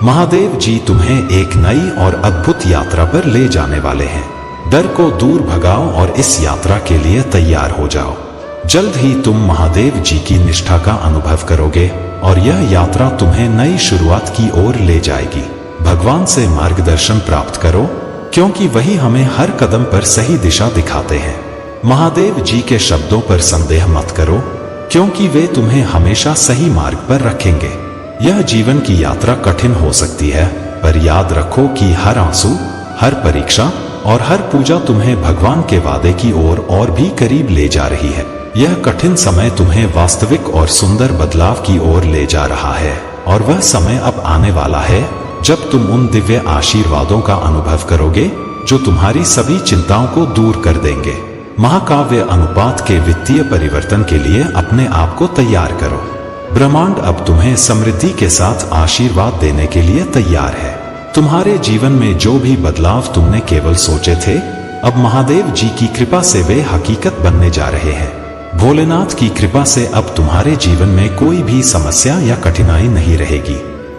S1: महादेव जी तुम्हें एक नई और अद्भुत यात्रा पर ले जाने वाले हैं। डर को दूर भगाओ और इस यात्रा के लिए तैयार हो जाओ। जल्द ही तुम महादेव जी की निष्ठा का अनुभव करोगे और यह यात्रा तुम्हें नई शुरुआत की ओर ले जाएगी। भगवान से मार्गदर्शन प्राप्त करो, क्योंकि वही हमें हर कदम पर सही दिशा दिखाते हैं। महादेव जी के शब्दों पर संदेह मत करो, क्योंकि वे तुम्हें हमेशा सही मार्ग पर रखेंगे। यह जीवन की यात्रा कठिन हो सकती है, पर याद रखो कि हर आंसू, हर परीक्षा और हर पूजा तुम्हें भगवान के वादे की ओर और भी करीब ले जा रही है। यह कठिन समय तुम्हें वास्तविक और सुंदर बदलाव की ओर ले जा रहा है और वह समय अब आने वाला है जब तुम उन दिव्य आशीर्वादों का अनुभव करोगे जो तुम्हारी सभी चिंताओं को दूर कर देंगे। महाकाव्य अनुपात के वित्तीय परिवर्तन के लिए अपने आप को तैयार करो। ब्रह्मांड अब तुम्हें समृद्धि के साथ आशीर्वाद देने के लिए तैयार है। तुम्हारे जीवन में जो भी बदलाव तुमने केवल सोचे थे, अब महादेव जी की कृपा से वे हकीकत बनने जा रहे हैं। भोलेनाथ की कृपा से अब तुम्हारे जीवन में कोई भी समस्या या कठिनाई नहीं रहेगी।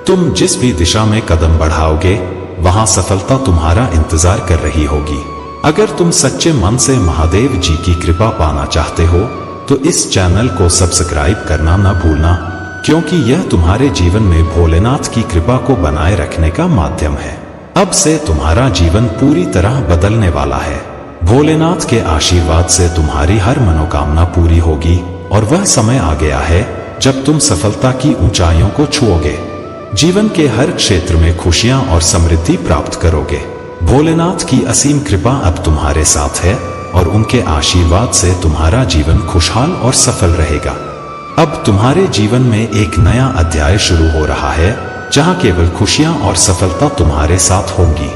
S1: तुम जिस भी दिशा में कदम बढ़ाओगे, वहां सफलता तुम्हारा इंतजार कर रही होगी। अगर तुम सच्चे मन से महादेव जी की कृपा पाना चाहते हो तो इस चैनल को सब्सक्राइब करना न भूलना, क्योंकि यह तुम्हारे जीवन में भोलेनाथ की कृपा को बनाए रखने का माध्यम है। अब से तुम्हारा जीवन पूरी तरह बदलने वाला है। भोलेनाथ के आशीर्वाद से तुम्हारी हर मनोकामना पूरी होगी और वह समय आ गया है जब तुम सफलता की ऊंचाइयों को छुओगे। जीवन के हर क्षेत्र में खुशियां और समृद्धि प्राप्त करोगे। भोलेनाथ की असीम कृपा अब तुम्हारे साथ है और उनके आशीर्वाद से तुम्हारा जीवन खुशहाल और सफल रहेगा। अब तुम्हारे जीवन में एक नया अध्याय शुरू हो रहा है, जहां केवल खुशियां और सफलता तुम्हारे साथ होंगी।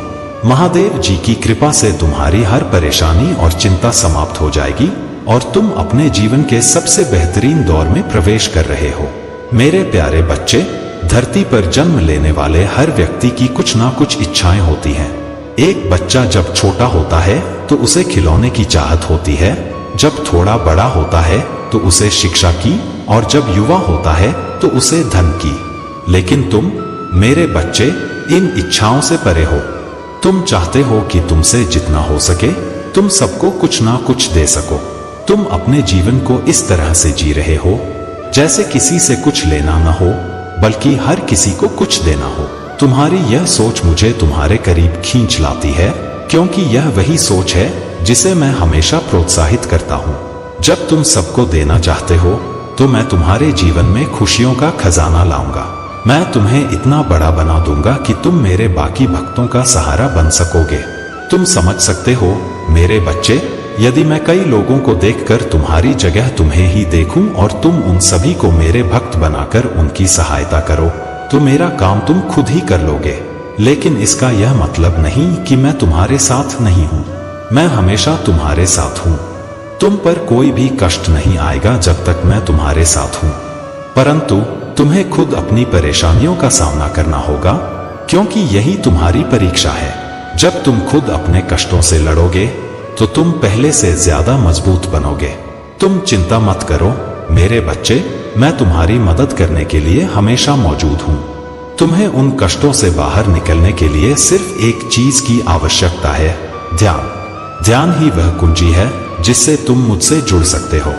S1: महादेव जी की कृपा से तुम्हारी हर परेशानी और चिंता समाप्त हो जाएगी और तुम अपने जीवन के सबसे बेहतरीन दौर में प्रवेश कर रहे हो। मेरे प्यारे बच्चे, धरती पर जन्म लेने वाले हर व्यक्ति की कुछ ना कुछ इच्छाएं होती हैं। एक बच्चा जब छोटा होता है तो उसे खिलौने की चाहत होती है, जब थोड़ा बड़ा होता है तो उसे शिक्षा की, और जब युवा होता है तो उसे धन की। लेकिन तुम, मेरे बच्चे, इन इच्छाओं से परे हो। तुम चाहते हो कि तुमसे जितना हो सके तुम सबको कुछ ना कुछ दे सको। तुम अपने जीवन को इस तरह से जी रहे हो जैसे किसी से कुछ लेना न हो, बल्कि हर किसी को कुछ देना हो। तुम्हारी यह सोच मुझे तुम्हारे करीब खींच लाती है, क्योंकि यह वही सोच है जिसे मैं हमेशा प्रोत्साहित करता हूँ। जब तुम सबको देना चाहते हो तो मैं तुम्हारे जीवन में खुशियों का खजाना लाऊंगा। मैं तुम्हें इतना बड़ा बना दूंगा कि तुम मेरे बाकी भक्तों का सहारा बन सकोगे। तुम समझ सकते हो मेरे बच्चे, यदि मैं कई लोगों को देखकर तुम्हारी जगह तुम्हें ही देखूं और तुम उन सभी को मेरे भक्त बनाकर उनकी सहायता करो तो मेरा काम तुम खुद ही कर लोगे। लेकिन इसका यह मतलब नहीं कि मैं तुम्हारे साथ नहीं हूं। मैं हमेशा तुम्हारे साथ हूं। तुम पर कोई भी कष्ट नहीं आएगा जब तक मैं तुम्हारे साथ हूं। परंतु तुम्हें खुद अपनी परेशानियों का सामना करना होगा, क्योंकि यही तुम्हारी परीक्षा है। जब तुम खुद अपने कष्टों से लड़ोगे तो तुम पहले से ज्यादा मजबूत बनोगे। तुम चिंता मत करो मेरे बच्चे, मैं तुम्हारी मदद करने के लिए हमेशा मौजूद हूं। तुम्हें उन कष्टों से बाहर निकलने के लिए सिर्फ एक चीज की आवश्यकता है, ध्यान। ध्यान ही वह कुंजी है जिससे तुम मुझसे जुड़ सकते हो।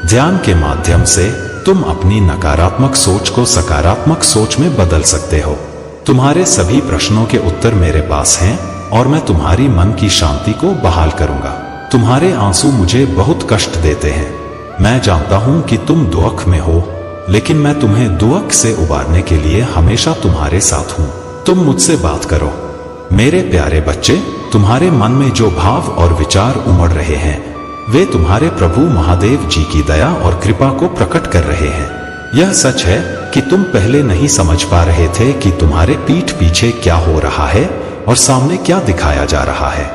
S1: ध्यान के माध्यम से तुम अपनी नकारात्मक सोच को सकारात्मक सोच में बदल सकते हो। तुम्हारे सभी प्रश्नों के उत्तर मेरे पास हैं और मैं तुम्हारी मन की शांति को बहाल करूंगा। तुम्हारे आंसू मुझे बहुत कष्ट देते हैं। मैं जानता हूं कि तुम दुख में हो, लेकिन मैं तुम्हें दुख से उबारने के लिए हमेशा तुम्हारे साथ हूं। तुम मुझसे बात करो मेरे प्यारे बच्चे। तुम्हारे मन में जो भाव और विचार उमड़ रहे हैं वे तुम्हारे प्रभु महादेव जी की दया और कृपा को प्रकट कर रहे हैं। यह सच है कि तुम पहले नहीं समझ पा रहे थे कि तुम्हारे पीठ पीछे क्या हो रहा है और सामने क्या दिखाया जा रहा है,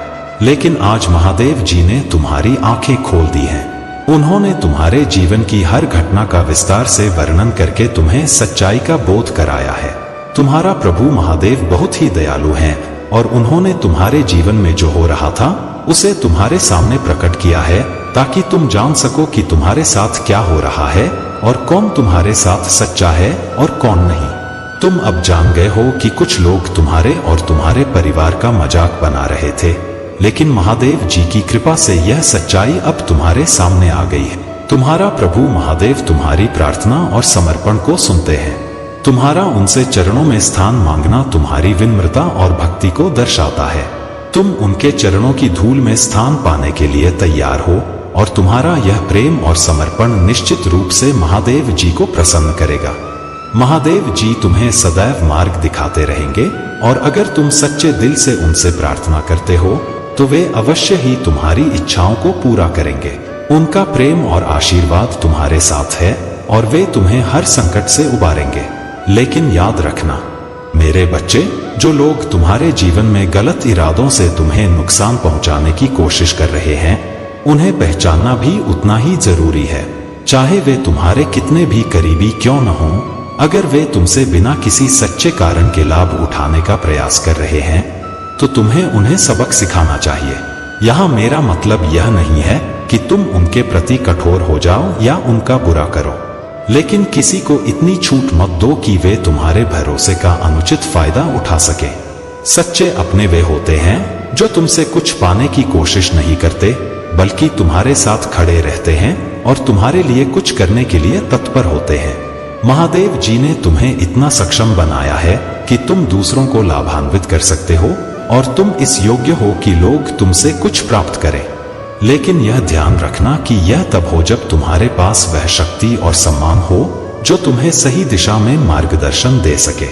S1: लेकिन आज महादेव जी ने तुम्हारी आंखें खोल दी हैं। उन्होंने तुम्हारे जीवन की हर घटना का विस्तार से वर्णन करके तुम्हें सच्चाई का बोध कराया है। तुम्हारा प्रभु महादेव बहुत ही दयालु हैं और उन्होंने तुम्हारे जीवन में जो हो रहा था उसे तुम्हारे सामने प्रकट किया है, ताकि तुम जान सको कि तुम्हारे साथ क्या हो रहा है और कौन तुम्हारे साथ सच्चा है और कौन नहीं। तुम अब जान गए हो कि कुछ लोग तुम्हारे और तुम्हारे परिवार का मजाक बना रहे थे, लेकिन महादेव जी की कृपा से यह सच्चाई अब तुम्हारे सामने आ गई है। तुम्हारा प्रभु महादेव तुम्हारी प्रार्थना और समर्पण को सुनते हैं। तुम्हारा उनसे चरणों में स्थान मांगना तुम्हारी विनम्रता और भक्ति को दर्शाता है। तुम उनके चरणों की धूल में स्थान पाने के लिए तैयार हो और तुम्हारा यह प्रेम और समर्पण निश्चित रूप से महादेव जी को प्रसन्न करेगा। महादेव जी तुम्हें सदैव मार्ग दिखाते रहेंगे और अगर तुम सच्चे दिल से उनसे प्रार्थना करते हो तो वे अवश्य ही तुम्हारी इच्छाओं को पूरा करेंगे। उनका प्रेम और आशीर्वाद तुम्हारे साथ है और वे तुम्हें हर संकट से उबारेंगे। लेकिन याद रखना मेरे बच्चे, जो लोग तुम्हारे जीवन में गलत इरादों से तुम्हें नुकसान पहुंचाने की कोशिश कर रहे हैं उन्हें पहचानना भी उतना ही जरूरी है। चाहे वे तुम्हारे कितने भी करीबी क्यों न हों, अगर वे तुमसे बिना किसी सच्चे कारण के लाभ उठाने का प्रयास कर रहे हैं तो तुम्हें उन्हें सबक सिखाना चाहिए। यहाँ मेरा मतलब यह नहीं है कि तुम उनके प्रति कठोर हो जाओ या उनका बुरा करो, लेकिन किसी को इतनी छूट मत दो कि वे तुम्हारे भरोसे का अनुचित फायदा उठा सके। सच्चे अपने वे होते हैं जो तुमसे कुछ पाने की कोशिश नहीं करते, बल्कि तुम्हारे साथ खड़े रहते हैं और तुम्हारे लिए कुछ करने के लिए तत्पर होते हैं। महादेव जी ने तुम्हें इतना सक्षम बनाया है कि तुम दूसरों को लाभान्वित कर सकते हो और तुम इस योग्य हो कि लोग तुमसे कुछ प्राप्त करें। लेकिन यह ध्यान रखना कि यह तब हो जब तुम्हारे पास वह शक्ति और सम्मान हो जो तुम्हें सही दिशा में मार्गदर्शन दे सके।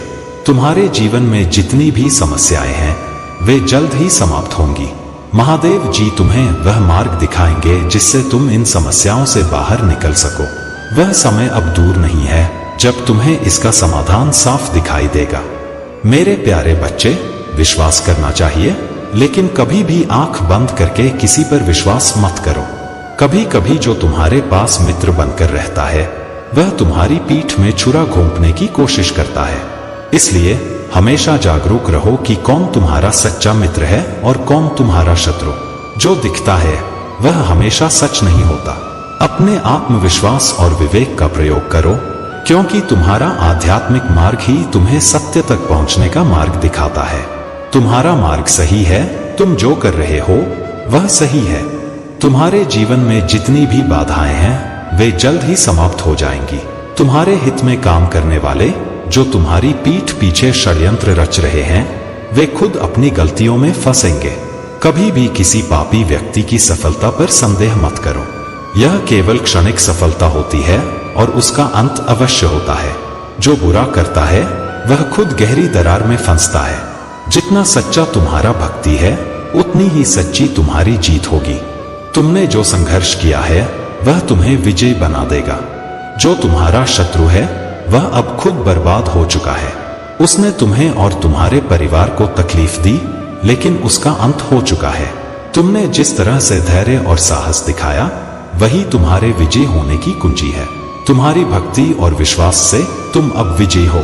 S1: तुम्हारे जीवन में जितनी भी समस्याएं हैं वे जल्द ही समाप्त होंगी। महादेव जी तुम्हें वह मार्ग दिखाएंगे जिससे तुम इन समस्याओं से बाहर निकल सको। वह समय अब दूर नहीं है जब तुम्हें इसका समाधान साफ दिखाई देगा। मेरे प्यारे बच्चे, विश्वास करना चाहिए, लेकिन कभी भी आंख बंद करके किसी पर विश्वास मत करो। कभी कभी जो तुम्हारे पास मित्र बनकर रहता है वह तुम्हारी पीठ में छुरा घोंपने की कोशिश करता है। इसलिए हमेशा जागरूक रहो कि कौन तुम्हारा सच्चा मित्र है और कौन तुम्हारा शत्रु। जो दिखता है वह हमेशा सच नहीं होता। अपने आत्मविश्वास और विवेक का प्रयोग करो, क्योंकि तुम्हारा आध्यात्मिक मार्ग ही तुम्हें सत्य तक पहुंचने का मार्ग दिखाता है। तुम्हारा मार्ग सही है, तुम जो कर रहे हो वह सही है। तुम्हारे जीवन में जितनी भी बाधाएं हैं वे जल्द ही समाप्त हो जाएंगी। तुम्हारे हित में काम करने वाले जो तुम्हारी पीठ पीछे षड्यंत्र रच रहे हैं वे खुद अपनी गलतियों में फंसेंगे। कभी भी किसी पापी व्यक्ति की सफलता पर संदेह मत करो। यह केवल क्षणिक सफलता होती है और उसका अंत अवश्य होता है। जो बुरा करता है वह खुद गहरी दरार में फंसता है। जितना सच्चा तुम्हारा भक्ति है उतनी ही सच्ची तुम्हारी जीत होगी। तुमने जो संघर्ष किया है वह तुम्हें विजयी बना देगा। जो तुम्हारा शत्रु है वह अब खुद बर्बाद हो चुका है। उसने तुम्हें और तुम्हारे परिवार को तकलीफ दी, लेकिन उसका अंत हो चुका है। तुमने जिस तरह से धैर्य और साहस दिखाया वही तुम्हारे विजयी होने की कुंजी है। तुम्हारी भक्ति और विश्वास से तुम अब विजयी हो।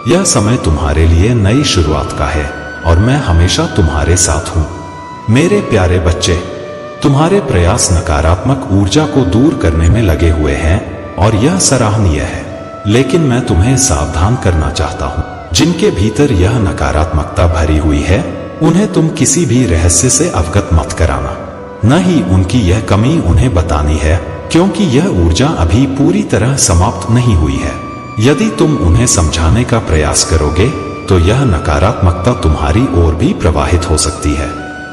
S1: यह समय तुम्हारे लिए नई शुरुआत का है और मैं हमेशा तुम्हारे साथ हूं। मेरे प्यारे बच्चे, तुम्हारे प्रयास नकारात्मक ऊर्जा को दूर करने में लगे हुए हैं और यह सराहनीय है, लेकिन मैं तुम्हें सावधान करना चाहता हूं। जिनके भीतर यह नकारात्मकता भरी हुई है उन्हें तुम किसी भी रहस्य से अवगत मत कराना। न ही उनकी यह कमी उन्हें बतानी है, क्योंकि यह ऊर्जा अभी पूरी तरह समाप्त नहीं हुई है। यदि तुम उन्हें समझाने का प्रयास करोगे तो यह नकारात्मकता तुम्हारी ओर भी प्रवाहित हो सकती है।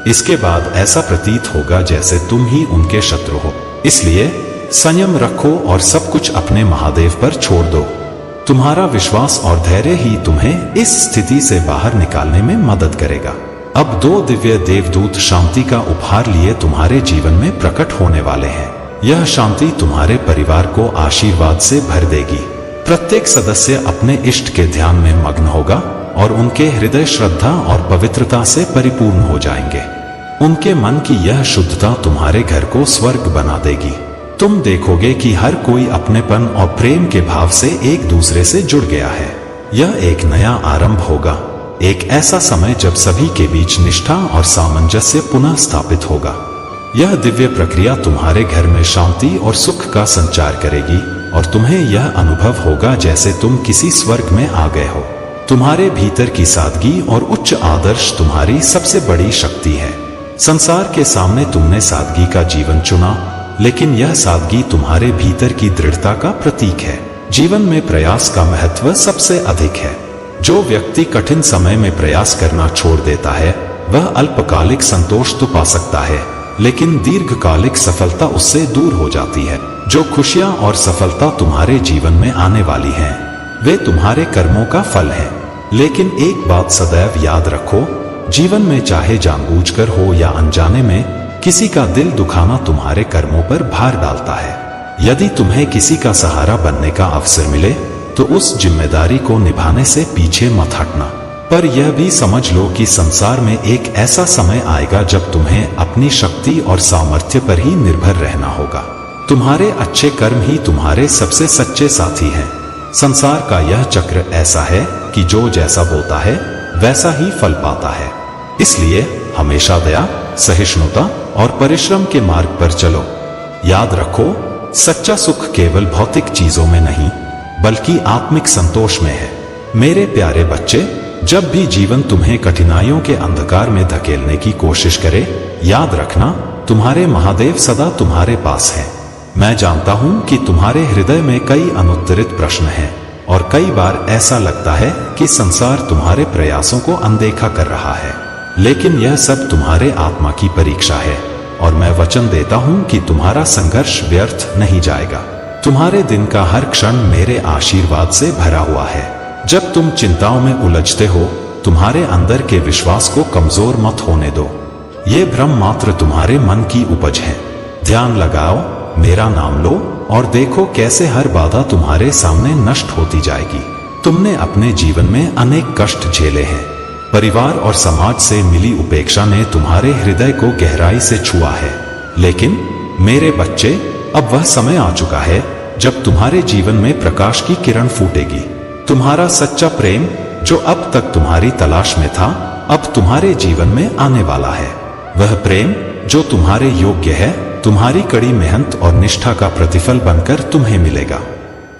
S1: इसके बाद ऐसा प्रतीत होगा जैसे तुम ही उनके शत्रु हो। इसलिए संयम रखो और सब कुछ अपने महादेव पर छोड़ दो। तुम्हारा विश्वास और धैर्य ही तुम्हें इस स्थिति से बाहर निकालने में मदद करेगा। अब 2 दिव्य देवदूत शांति का उपहार लिए तुम्हारे जीवन में प्रकट होने वाले हैं। यह शांति तुम्हारे परिवार को आशीर्वाद से भर देगी। प्रत्येक सदस्य अपने इष्ट के ध्यान में मग्न होगा और उनके हृदय श्रद्धा और पवित्रता से परिपूर्ण हो जाएंगे। उनके मन की यह शुद्धता तुम्हारे घर को स्वर्ग बना देगी। तुम देखोगे कि हर कोई अपनेपन और प्रेम के भाव से एक दूसरे से जुड़ गया है। यह एक नया आरंभ होगा, एक ऐसा समय जब सभी के बीच निष्ठा और सामंजस्य पुनः स्थापित होगा। यह दिव्य प्रक्रिया तुम्हारे घर में शांति और सुख का संचार करेगी और तुम्हें यह अनुभव होगा जैसे तुम किसी स्वर्ग में आ गए हो। तुम्हारे भीतर की सादगी और उच्च आदर्श तुम्हारी सबसे बड़ी शक्ति है। संसार के सामने तुमने सादगी का जीवन चुना, लेकिन यह सादगी तुम्हारे भीतर की दृढ़ता का प्रतीक है। जीवन में प्रयास का महत्व सबसे अधिक है। जो व्यक्ति कठिन समय में प्रयास करना छोड़ देता है वह अल्पकालिक संतोष तो पा सकता है, लेकिन दीर्घकालिक सफलता उससे दूर हो जाती है। जो खुशियां और सफलता तुम्हारे जीवन में आने वाली हैं, वे तुम्हारे कर्मों का फल है। लेकिन एक बात सदैव याद रखो, जीवन में चाहे जानबूझकर हो या अनजाने में, किसी का दिल दुखाना तुम्हारे कर्मों पर भार डालता है। यदि तुम्हें किसी का सहारा बनने का अवसर मिले तो उस जिम्मेदारी को निभाने से पीछे मत हटना। पर यह भी समझ लो कि संसार में एक ऐसा समय आएगा जब तुम्हें अपनी शक्ति और सामर्थ्य पर ही निर्भर रहना होगा। तुम्हारे अच्छे कर्म ही तुम्हारे सबसे सच्चे साथी हैं। संसार का यह चक्र ऐसा है कि जो जैसा बोता है वैसा ही फल पाता है। इसलिए हमेशा दया, सहिष्णुता और परिश्रम के मार्ग पर चलो। याद रखो, सच्चा सुख केवल भौतिक चीजों में नहीं बल्कि आत्मिक संतोष में है। मेरे प्यारे बच्चे, जब भी जीवन तुम्हें कठिनाइयों के अंधकार में धकेलने की कोशिश करे, याद रखना, तुम्हारे महादेव सदा तुम्हारे पास हैं। मैं जानता हूं कि तुम्हारे हृदय में कई अनुत्तरित प्रश्न हैं और कई बार ऐसा लगता है कि संसार तुम्हारे प्रयासों को अनदेखा कर रहा है, लेकिन यह सब तुम्हारे आत्मा की परीक्षा है और मैं वचन देता हूं कि तुम्हारा संघर्ष व्यर्थ नहीं जाएगा। तुम्हारे दिन का हर क्षण मेरे आशीर्वाद से भरा हुआ है। जब तुम चिंताओं में उलझते हो, तुम्हारे अंदर के विश्वास को कमजोर मत होने दो। ये भ्रम मात्र तुम्हारे मन की उपज है। ध्यान लगाओ, मेरा नाम लो और देखो कैसे हर बाधा तुम्हारे सामने नष्ट होती जाएगी। तुमने अपने जीवन में अनेक कष्ट झेले हैं। परिवार और समाज से मिली उपेक्षा ने तुम्हारे हृदय को गहराई से छुआ है, लेकिन मेरे बच्चे, अब वह समय आ चुका है जब तुम्हारे जीवन में प्रकाश की किरण फूटेगी। तुम्हारा सच्चा प्रेम जो अब तक तुम्हारी तलाश में था, अब तुम्हारे जीवन में आने वाला है। वह प्रेम जो तुम्हारे योग्य है, तुम्हारी कड़ी मेहनत और निष्ठा का प्रतिफल बनकर तुम्हें मिलेगा।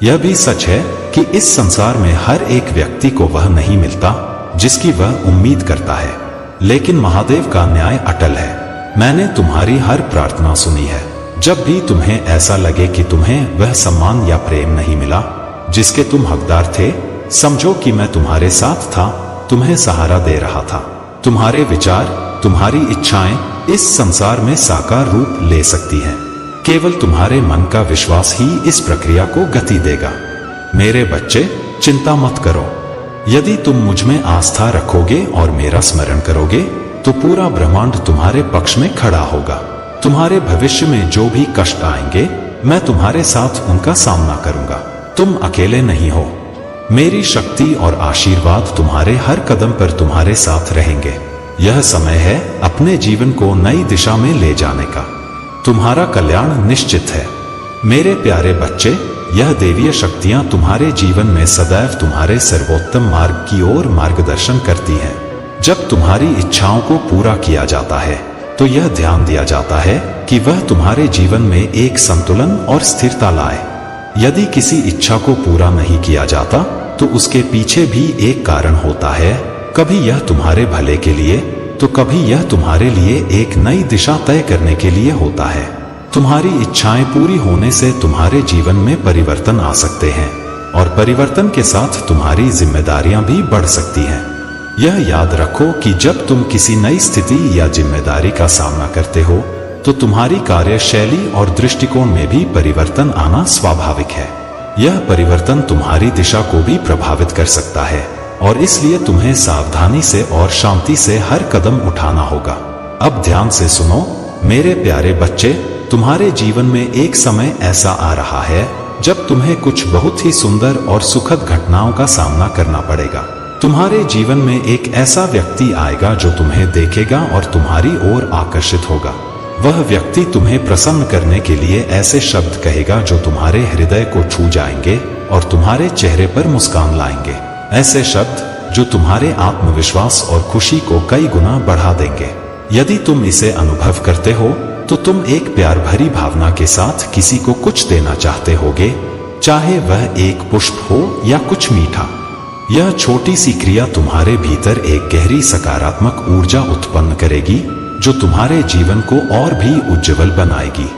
S1: यह भी सच है कि इस संसार में हर एक व्यक्ति को वह नहीं मिलता जिसकी वह उम्मीद करता है, लेकिन महादेव का न्याय अटल है। मैंने तुम्हारी हर प्रार्थना सुनी है। जब भी तुम्हें ऐसा लगे कि तुम्हें वह सम्मान या प्रेम नहीं मिला जिसके तुम हकदार थे, समझो कि मैं तुम्हारे साथ था, तुम्हें सहारा दे रहा था। तुम्हारे विचार, तुम्हारी इच्छाएं इस संसार में साकार रूप ले सकती हैं। केवल तुम्हारे मन का विश्वास ही इस प्रक्रिया को गति देगा। मेरे बच्चे, चिंता मत करो। यदि तुम मुझ में आस्था रखोगे और मेरा स्मरण करोगे तो पूरा ब्रह्मांड तुम्हारे पक्ष में खड़ा होगा। तुम्हारे भविष्य में जो भी कष्ट आएंगे, मैं तुम्हारे साथ उनका सामना करूंगा। तुम अकेले नहीं हो। मेरी शक्ति और आशीर्वाद तुम्हारे हर कदम पर तुम्हारे साथ रहेंगे। यह समय है अपने जीवन को नई दिशा में ले जाने का। तुम्हारा कल्याण निश्चित है। मेरे प्यारे बच्चे, यह देवीय शक्तियां तुम्हारे जीवन में सदैव तुम्हारे सर्वोत्तम मार्ग की ओर मार्गदर्शन करती हैं। जब तुम्हारी इच्छाओं को पूरा किया जाता है तो यह ध्यान दिया जाता है कि वह तुम्हारे जीवन में एक संतुलन और स्थिरता लाए। यदि किसी इच्छा को पूरा नहीं किया जाता तो उसके पीछे भी एक कारण होता है। कभी यह तुम्हारे भले के लिए तो कभी यह तुम्हारे लिए एक नई दिशा तय करने के लिए होता है। तुम्हारी इच्छाएं पूरी होने से तुम्हारे जीवन में परिवर्तन आ सकते हैं और परिवर्तन के साथ तुम्हारी जिम्मेदारियां भी बढ़ सकती हैं। यह याद रखो कि जब तुम किसी नई स्थिति या जिम्मेदारी का सामना करते हो तो तुम्हारी कार्यशैली और दृष्टिकोण में भी परिवर्तन आना स्वाभाविक है। यह परिवर्तन तुम्हारी दिशा को भी प्रभावित कर सकता है और इसलिए तुम्हें सावधानी से और शांति से हर कदम उठाना होगा। अब ध्यान से सुनो मेरे प्यारे बच्चे, तुम्हारे जीवन में एक समय ऐसा आ रहा है जब तुम्हें कुछ बहुत ही सुंदर और सुखद घटनाओं का सामना करना पड़ेगा। तुम्हारे जीवन में एक ऐसा व्यक्ति आएगा जो तुम्हें देखेगा और तुम्हारी ओर आकर्षित होगा। वह व्यक्ति तुम्हें प्रसन्न करने के लिए ऐसे शब्द कहेगा जो तुम्हारे हृदय को छू जाएंगे और तुम्हारे चेहरे पर मुस्कान लाएंगे। ऐसे शब्द जो तुम्हारे आत्मविश्वास और खुशी को कई गुना बढ़ा देंगे। यदि तुम इसे अनुभव करते हो तो तुम एक प्यार भरी भावना के साथ किसी को कुछ देना चाहते होगे, चाहे वह एक पुष्प हो या कुछ मीठा। यह छोटी सी क्रिया तुम्हारे भीतर एक गहरी सकारात्मक ऊर्जा उत्पन्न करेगी जो तुम्हारे जीवन को और भी उज्जवल बनाएगी।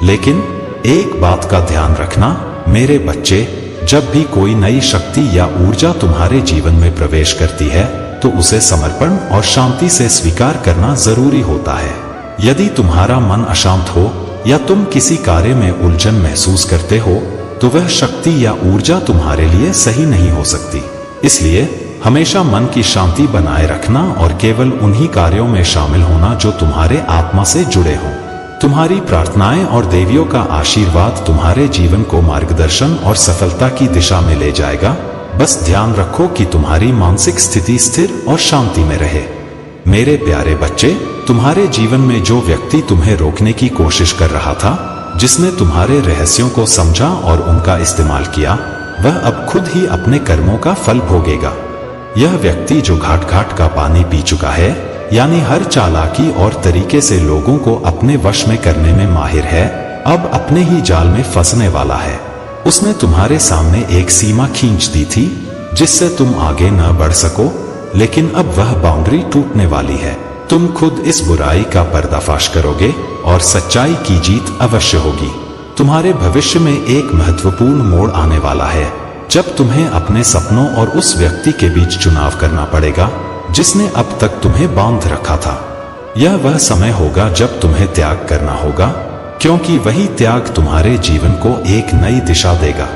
S1: लेकिन एक बात का ध्यान रखना मेरे बच्चे, जब भी कोई नई शक्ति या ऊर्जा तुम्हारे जीवन में प्रवेश करती है तो उसे समर्पण और शांति से स्वीकार करना जरूरी होता है। यदि तुम्हारा मन अशांत हो या तुम किसी कार्य में उलझन महसूस करते हो तो वह शक्ति या ऊर्जा तुम्हारे लिए सही नहीं हो सकती। इसलिए हमेशा मन की शांति बनाए रखना और केवल उन्हीं कार्यों में शामिल होना जो तुम्हारे आत्मा से जुड़े हों। तुम्हारी प्रार्थनाएं और देवियों का आशीर्वाद तुम्हारे जीवन को मार्गदर्शन और सफलता की दिशा में ले जाएगा। बस ध्यान रखो कि तुम्हारी मानसिक स्थिति स्थिर और शांति में रहे। मेरे प्यारे बच्चे, तुम्हारे जीवन में जो व्यक्ति तुम्हें रोकने की कोशिश कर रहा था, जिसने तुम्हारे रहस्यों को समझा और उनका इस्तेमाल किया, वह अब खुद ही अपने कर्मों का फल भोगेगा। यह व्यक्ति जो घाट घाट का पानी पी चुका है, यानी हर चालाकी और तरीके से लोगों को अपने वश में करने में माहिर है, अब अपने ही जाल में फंसने वाला है। उसने तुम्हारे सामने एक सीमा खींच दी थी जिससे तुम आगे न बढ़ सको, लेकिन अब वह बाउंड्री टूटने वाली है। तुम खुद इस बुराई का पर्दाफाश करोगे और सच्चाई की जीत अवश्य होगी। तुम्हारे भविष्य में एक महत्वपूर्ण मोड़ आने वाला है जब तुम्हें अपने सपनों और उस व्यक्ति के बीच चुनाव करना पड़ेगा जिसने अब तक तुम्हें बांध रखा था। यह वह समय होगा जब तुम्हें त्याग करना होगा, क्योंकि वही त्याग तुम्हारे जीवन को एक नई दिशा देगा।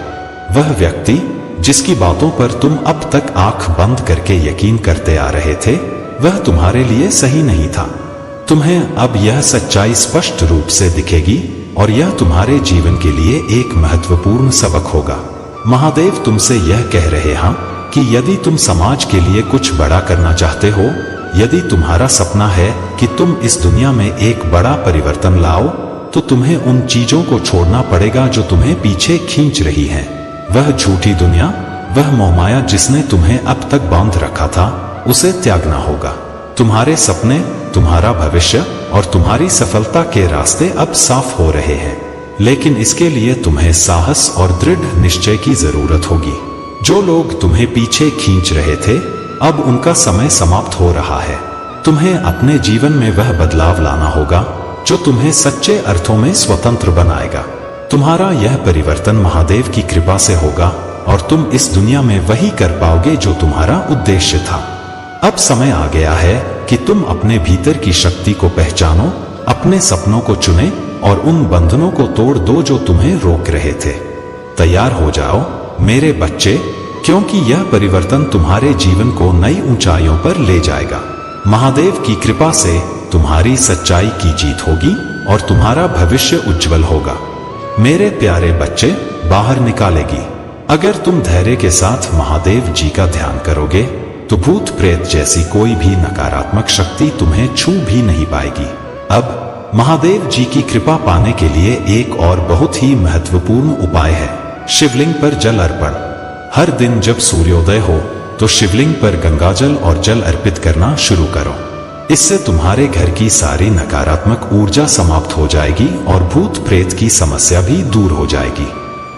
S1: वह व्यक्ति जिसकी बातों पर तुम अब तक आंख बंद करके यकीन करते आ रहे थे, वह तुम्हारे लिए सही नहीं था। तुम्हें अब यह सच्चाई स्पष्ट रूप से दिखेगी और यह तुम्हारे जीवन के लिए एक महत्वपूर्ण सबक होगा। महादेव तुमसे यह कह रहे हैं कि यदि तुम समाज के लिए कुछ बड़ा करना चाहते हो, यदि तुम्हारा सपना है कि तुम इस दुनिया में एक बड़ा परिवर्तन लाओ, तो तुम्हें उन चीजों को छोड़ना पड़ेगा जो तुम्हें पीछे खींच रही हैं। वह झूठी दुनिया, वह मोहमाया जिसने तुम्हें अब तक बांध रखा था, उसे त्यागना होगा। तुम्हारे सपने, तुम्हारा भविष्य और तुम्हारी सफलता के रास्ते अब साफ हो रहे हैं, लेकिन इसके लिए तुम्हें साहस और दृढ़ निश्चय की जरूरत होगी। जो लोग तुम्हें पीछे खींच रहे थे, अब उनका समय समाप्त हो रहा है। तुम्हें अपने जीवन में वह बदलाव लाना होगा जो तुम्हें सच्चे अर्थों में स्वतंत्र बनाएगा। तुम्हारा यह परिवर्तन महादेव की कृपा से होगा और तुम इस दुनिया में वही कर पाओगे जो तुम्हारा उद्देश्य था। अब समय आ गया है कि तुम अपने भीतर की शक्ति को पहचानो, अपने सपनों को चुने और उन बंधनों को तोड़ दो जो तुम्हें रोक रहे थे। तैयार हो जाओ मेरे बच्चे, क्योंकि यह परिवर्तन तुम्हारे जीवन को नई ऊंचाइयों पर ले जाएगा। महादेव की कृपा से तुम्हारी सच्चाई की जीत होगी और तुम्हारा भविष्य उज्जवल होगा। मेरे प्यारे बच्चे, बाहर निकालेगी। अगर तुम धैर्य के साथ महादेव जी का ध्यान करोगे तो भूत प्रेत जैसी कोई भी नकारात्मक शक्ति तुम्हें छू भी नहीं पाएगी। अब महादेव जी की कृपा पाने के लिए एक और बहुत ही महत्वपूर्ण उपाय है, शिवलिंग पर जल अर्पण। हर दिन जब सूर्योदय हो तो शिवलिंग पर गंगाजल और जल अर्पित करना शुरू करो। इससे तुम्हारे घर की सारी नकारात्मक ऊर्जा समाप्त हो जाएगी और भूत प्रेत की समस्या भी दूर हो जाएगी।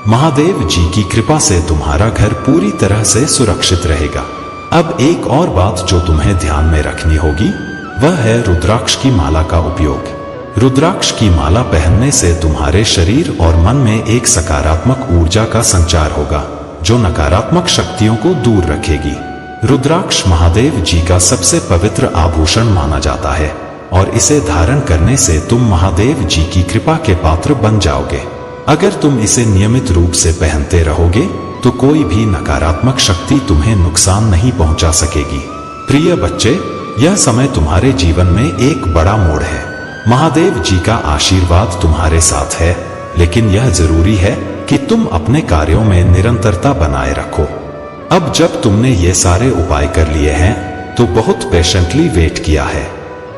S1: महादेव जी की कृपा से तुम्हारा घर पूरी तरह से सुरक्षित रहेगा। अब एक और बात जो तुम्हें ध्यान में रखनी होगी वह है रुद्राक्ष की माला का उपयोग। रुद्राक्ष की माला पहनने से तुम्हारे शरीर और मन में एक सकारात्मक ऊर्जा का संचार होगा जो नकारात्मक शक्तियों को दूर रखेगी। रुद्राक्ष महादेव जी का सबसे पवित्र आभूषण माना जाता है और इसे धारण करने से तुम महादेव जी की कृपा के पात्र बन जाओगे। अगर तुम इसे नियमित रूप से पहनते रहोगे तो कोई भी नकारात्मक शक्ति तुम्हें नुकसान नहीं पहुंचा सकेगी। प्रिय बच्चे, यह समय तुम्हारे जीवन में एक बड़ा मोड़ है। महादेव जी का आशीर्वाद तुम्हारे साथ है, लेकिन यह जरूरी है कि तुम अपने कार्यों में निरंतरता बनाए रखो। अब जब तुमने ये सारे उपाय कर लिए हैं तो बहुत पेशेंटली वेट किया है।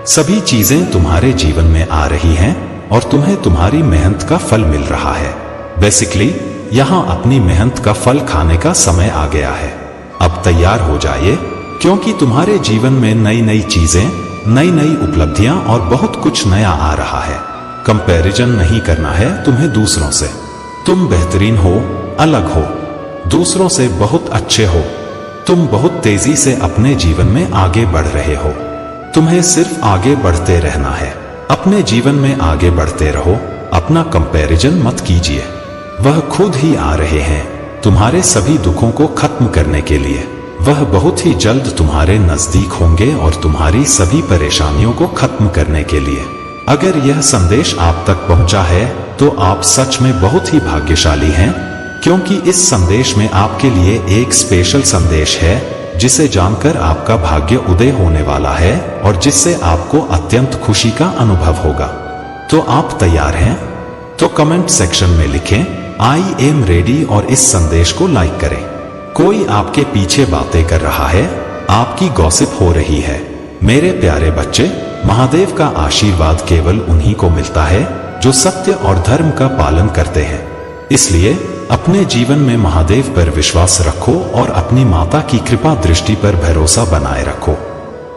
S1: सभी चीजें तुम्हारे जीवन में आ रही हैं और तुम्हें तुम्हारी मेहनत का फल मिल रहा है। बेसिकली यहाँ अपनी मेहनत का फल खाने का समय आ गया है। अब तैयार हो जाइए, क्योंकि तुम्हारे जीवन में नई नई चीजें, नई नई उपलब्धियां और बहुत कुछ नया आ रहा है। कंपैरिजन नहीं करना है तुम्हें दूसरों से। तुम बेहतरीन हो, अलग हो, दूसरों से बहुत अच्छे हो। तुम बहुत तेजी से अपने जीवन में आगे बढ़ रहे हो। तुम्हें सिर्फ आगे बढ़ते रहना है। अपने जीवन में आगे बढ़ते रहो, अपना कंपैरिजन मत कीजिए। वह खुद ही आ रहे हैं तुम्हारे सभी दुखों को खत्म करने के लिए। वह बहुत ही जल्द तुम्हारे नजदीक होंगे और तुम्हारी सभी परेशानियों को खत्म करने के लिए। अगर यह संदेश आप तक पहुंचा है तो आप सच में बहुत ही भाग्यशाली हैं, क्योंकि इस संदेश में आपके लिए एक स्पेशल संदेश है जिसे जानकर आपका भाग्य उदय होने वाला है और जिससे आपको अत्यंत खुशी का अनुभव होगा। तो आप तैयार हैं? तो कमेंट सेक्शन में लिखें आई एम रेडी और इस संदेश को लाइक करें। कोई आपके पीछे बातें कर रहा है, आपकी गॉसिप हो रही है। मेरे प्यारे बच्चे, महादेव का आशीर्वाद केवल उन्हीं को मिलता है जो सत्य और धर्म का पालन करते हैं। इसलिए अपने जीवन में महादेव पर विश्वास रखो और अपनी माता की कृपा दृष्टि पर भरोसा बनाए रखो।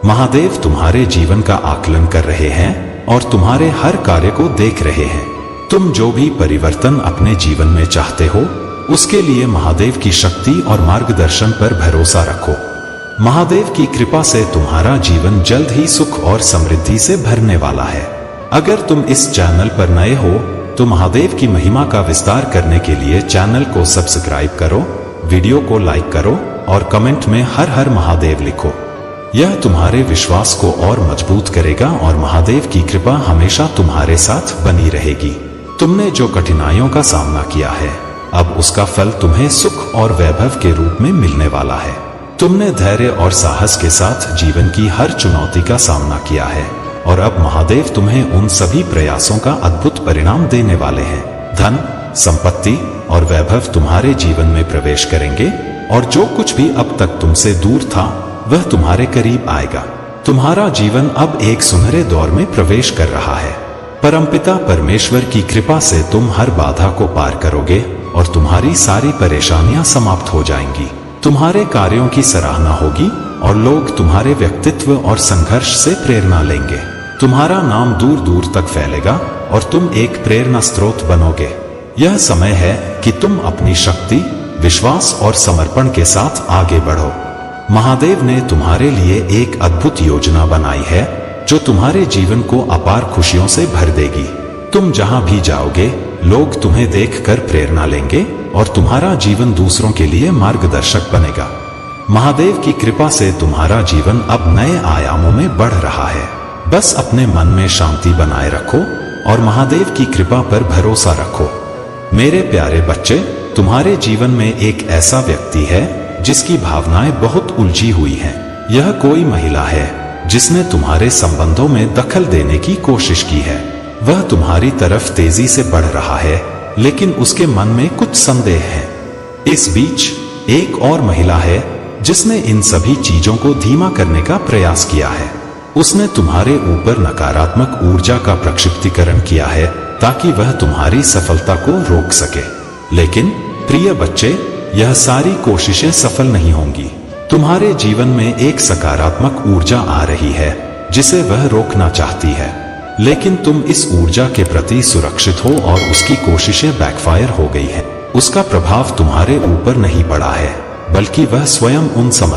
S1: महादेव तुम्हारे जीवन का आकलन कर रहे हैं और तुम्हारे हर कार्य को देख रहे हैं। तुम जो भी परिवर्तन अपने जीवन में चाहते हो उसके लिए महादेव की शक्ति और मार्गदर्शन पर भरोसा रखो। महादेव की कृपा से तुम्हारा जीवन जल्द ही सुख और समृद्धि से भरने वाला है। अगर तुम इस चैनल पर नए हो तो महादेव की महिमा का विस्तार करने के लिए चैनल को सब्सक्राइब करो, वीडियो को लाइक करो और कमेंट में हर हर महादेव लिखो। यह तुम्हारे विश्वास को और मजबूत करेगा और महादेव की कृपा हमेशा तुम्हारे साथ बनी रहेगी। तुमने जो कठिनाइयों का सामना किया है, अब उसका फल तुम्हें सुख और वैभव के रूप में मिलने वाला है। तुमने धैर्य और साहस के साथ जीवन की हर चुनौती का सामना किया है और अब महादेव तुम्हें उन सभी प्रयासों का अद्भुत परिणाम देने वाले हैं। धन, संपत्ति और वैभव तुम्हारे जीवन में प्रवेश करेंगे और जो कुछ भी अब तक तुमसे दूर था वह तुम्हारे करीब आएगा। तुम्हारा जीवन अब एक सुनहरे दौर में प्रवेश कर रहा है। परमपिता परमेश्वर की कृपा से तुम हर बाधा को पार करोगे और तुम्हारी सारी परेशानियां समाप्त हो जाएंगी। तुम्हारे कार्यों की सराहना होगी और लोग तुम्हारे व्यक्तित्व और संघर्ष से प्रेरणा लेंगे। तुम्हारा नाम दूर दूर तक फैलेगा और तुम एक प्रेरणा स्रोत बनोगे। यह समय है कि तुम अपनी शक्ति, विश्वास और समर्पण के साथ आगे बढ़ो। महादेव ने तुम्हारे लिए एक अद्भुत योजना बनाई है जो तुम्हारे जीवन को अपार खुशियों से भर देगी। तुम जहां भी जाओगे लोग तुम्हें देखकर प्रेरणा लेंगे और तुम्हारा जीवन दूसरों के लिए मार्गदर्शक बनेगा। महादेव की कृपा से तुम्हारा जीवन अब नए आयामों में बढ़ रहा है। बस अपने मन में शांति बनाए रखो और महादेव की कृपा पर भरोसा रखो। मेरे प्यारे बच्चे, तुम्हारे जीवन में एक ऐसा व्यक्ति है जिसकी भावनाएं बहुत उलझी हुई हैं। यह कोई महिला है जिसने तुम्हारे संबंधों में दखल देने की कोशिश की है। वह तुम्हारी तरफ तेजी से बढ़ रहा है, लेकिन उसके मन में कुछ संदेह है। इस बीच एक और महिला है जिसने इन सभी चीजों को धीमा करने का प्रयास किया है। उसने तुम्हारे ऊपर नकारात्मक ऊर्जा का प्रक्षिप्तीकरण किया है ताकि वह तुम्हारी सफलता को रोक सके। लेकिन प्रिय बच्चे, यह सारी कोशिशें सफल नहीं होंगी। तुम्हारे जीवन में एक सकारात्मक ऊर्जा आ रही है जिसे वह रोकना चाहती है, लेकिन तुम इस ऊर्जा के प्रति सुरक्षित हो और उसकी कोशिशें बैकफायर हो गई हैं। उसका प्रभाव तुम्हारे ऊपर नहीं पड़ा है, बल्कि वह स्वयं उन समस्याओं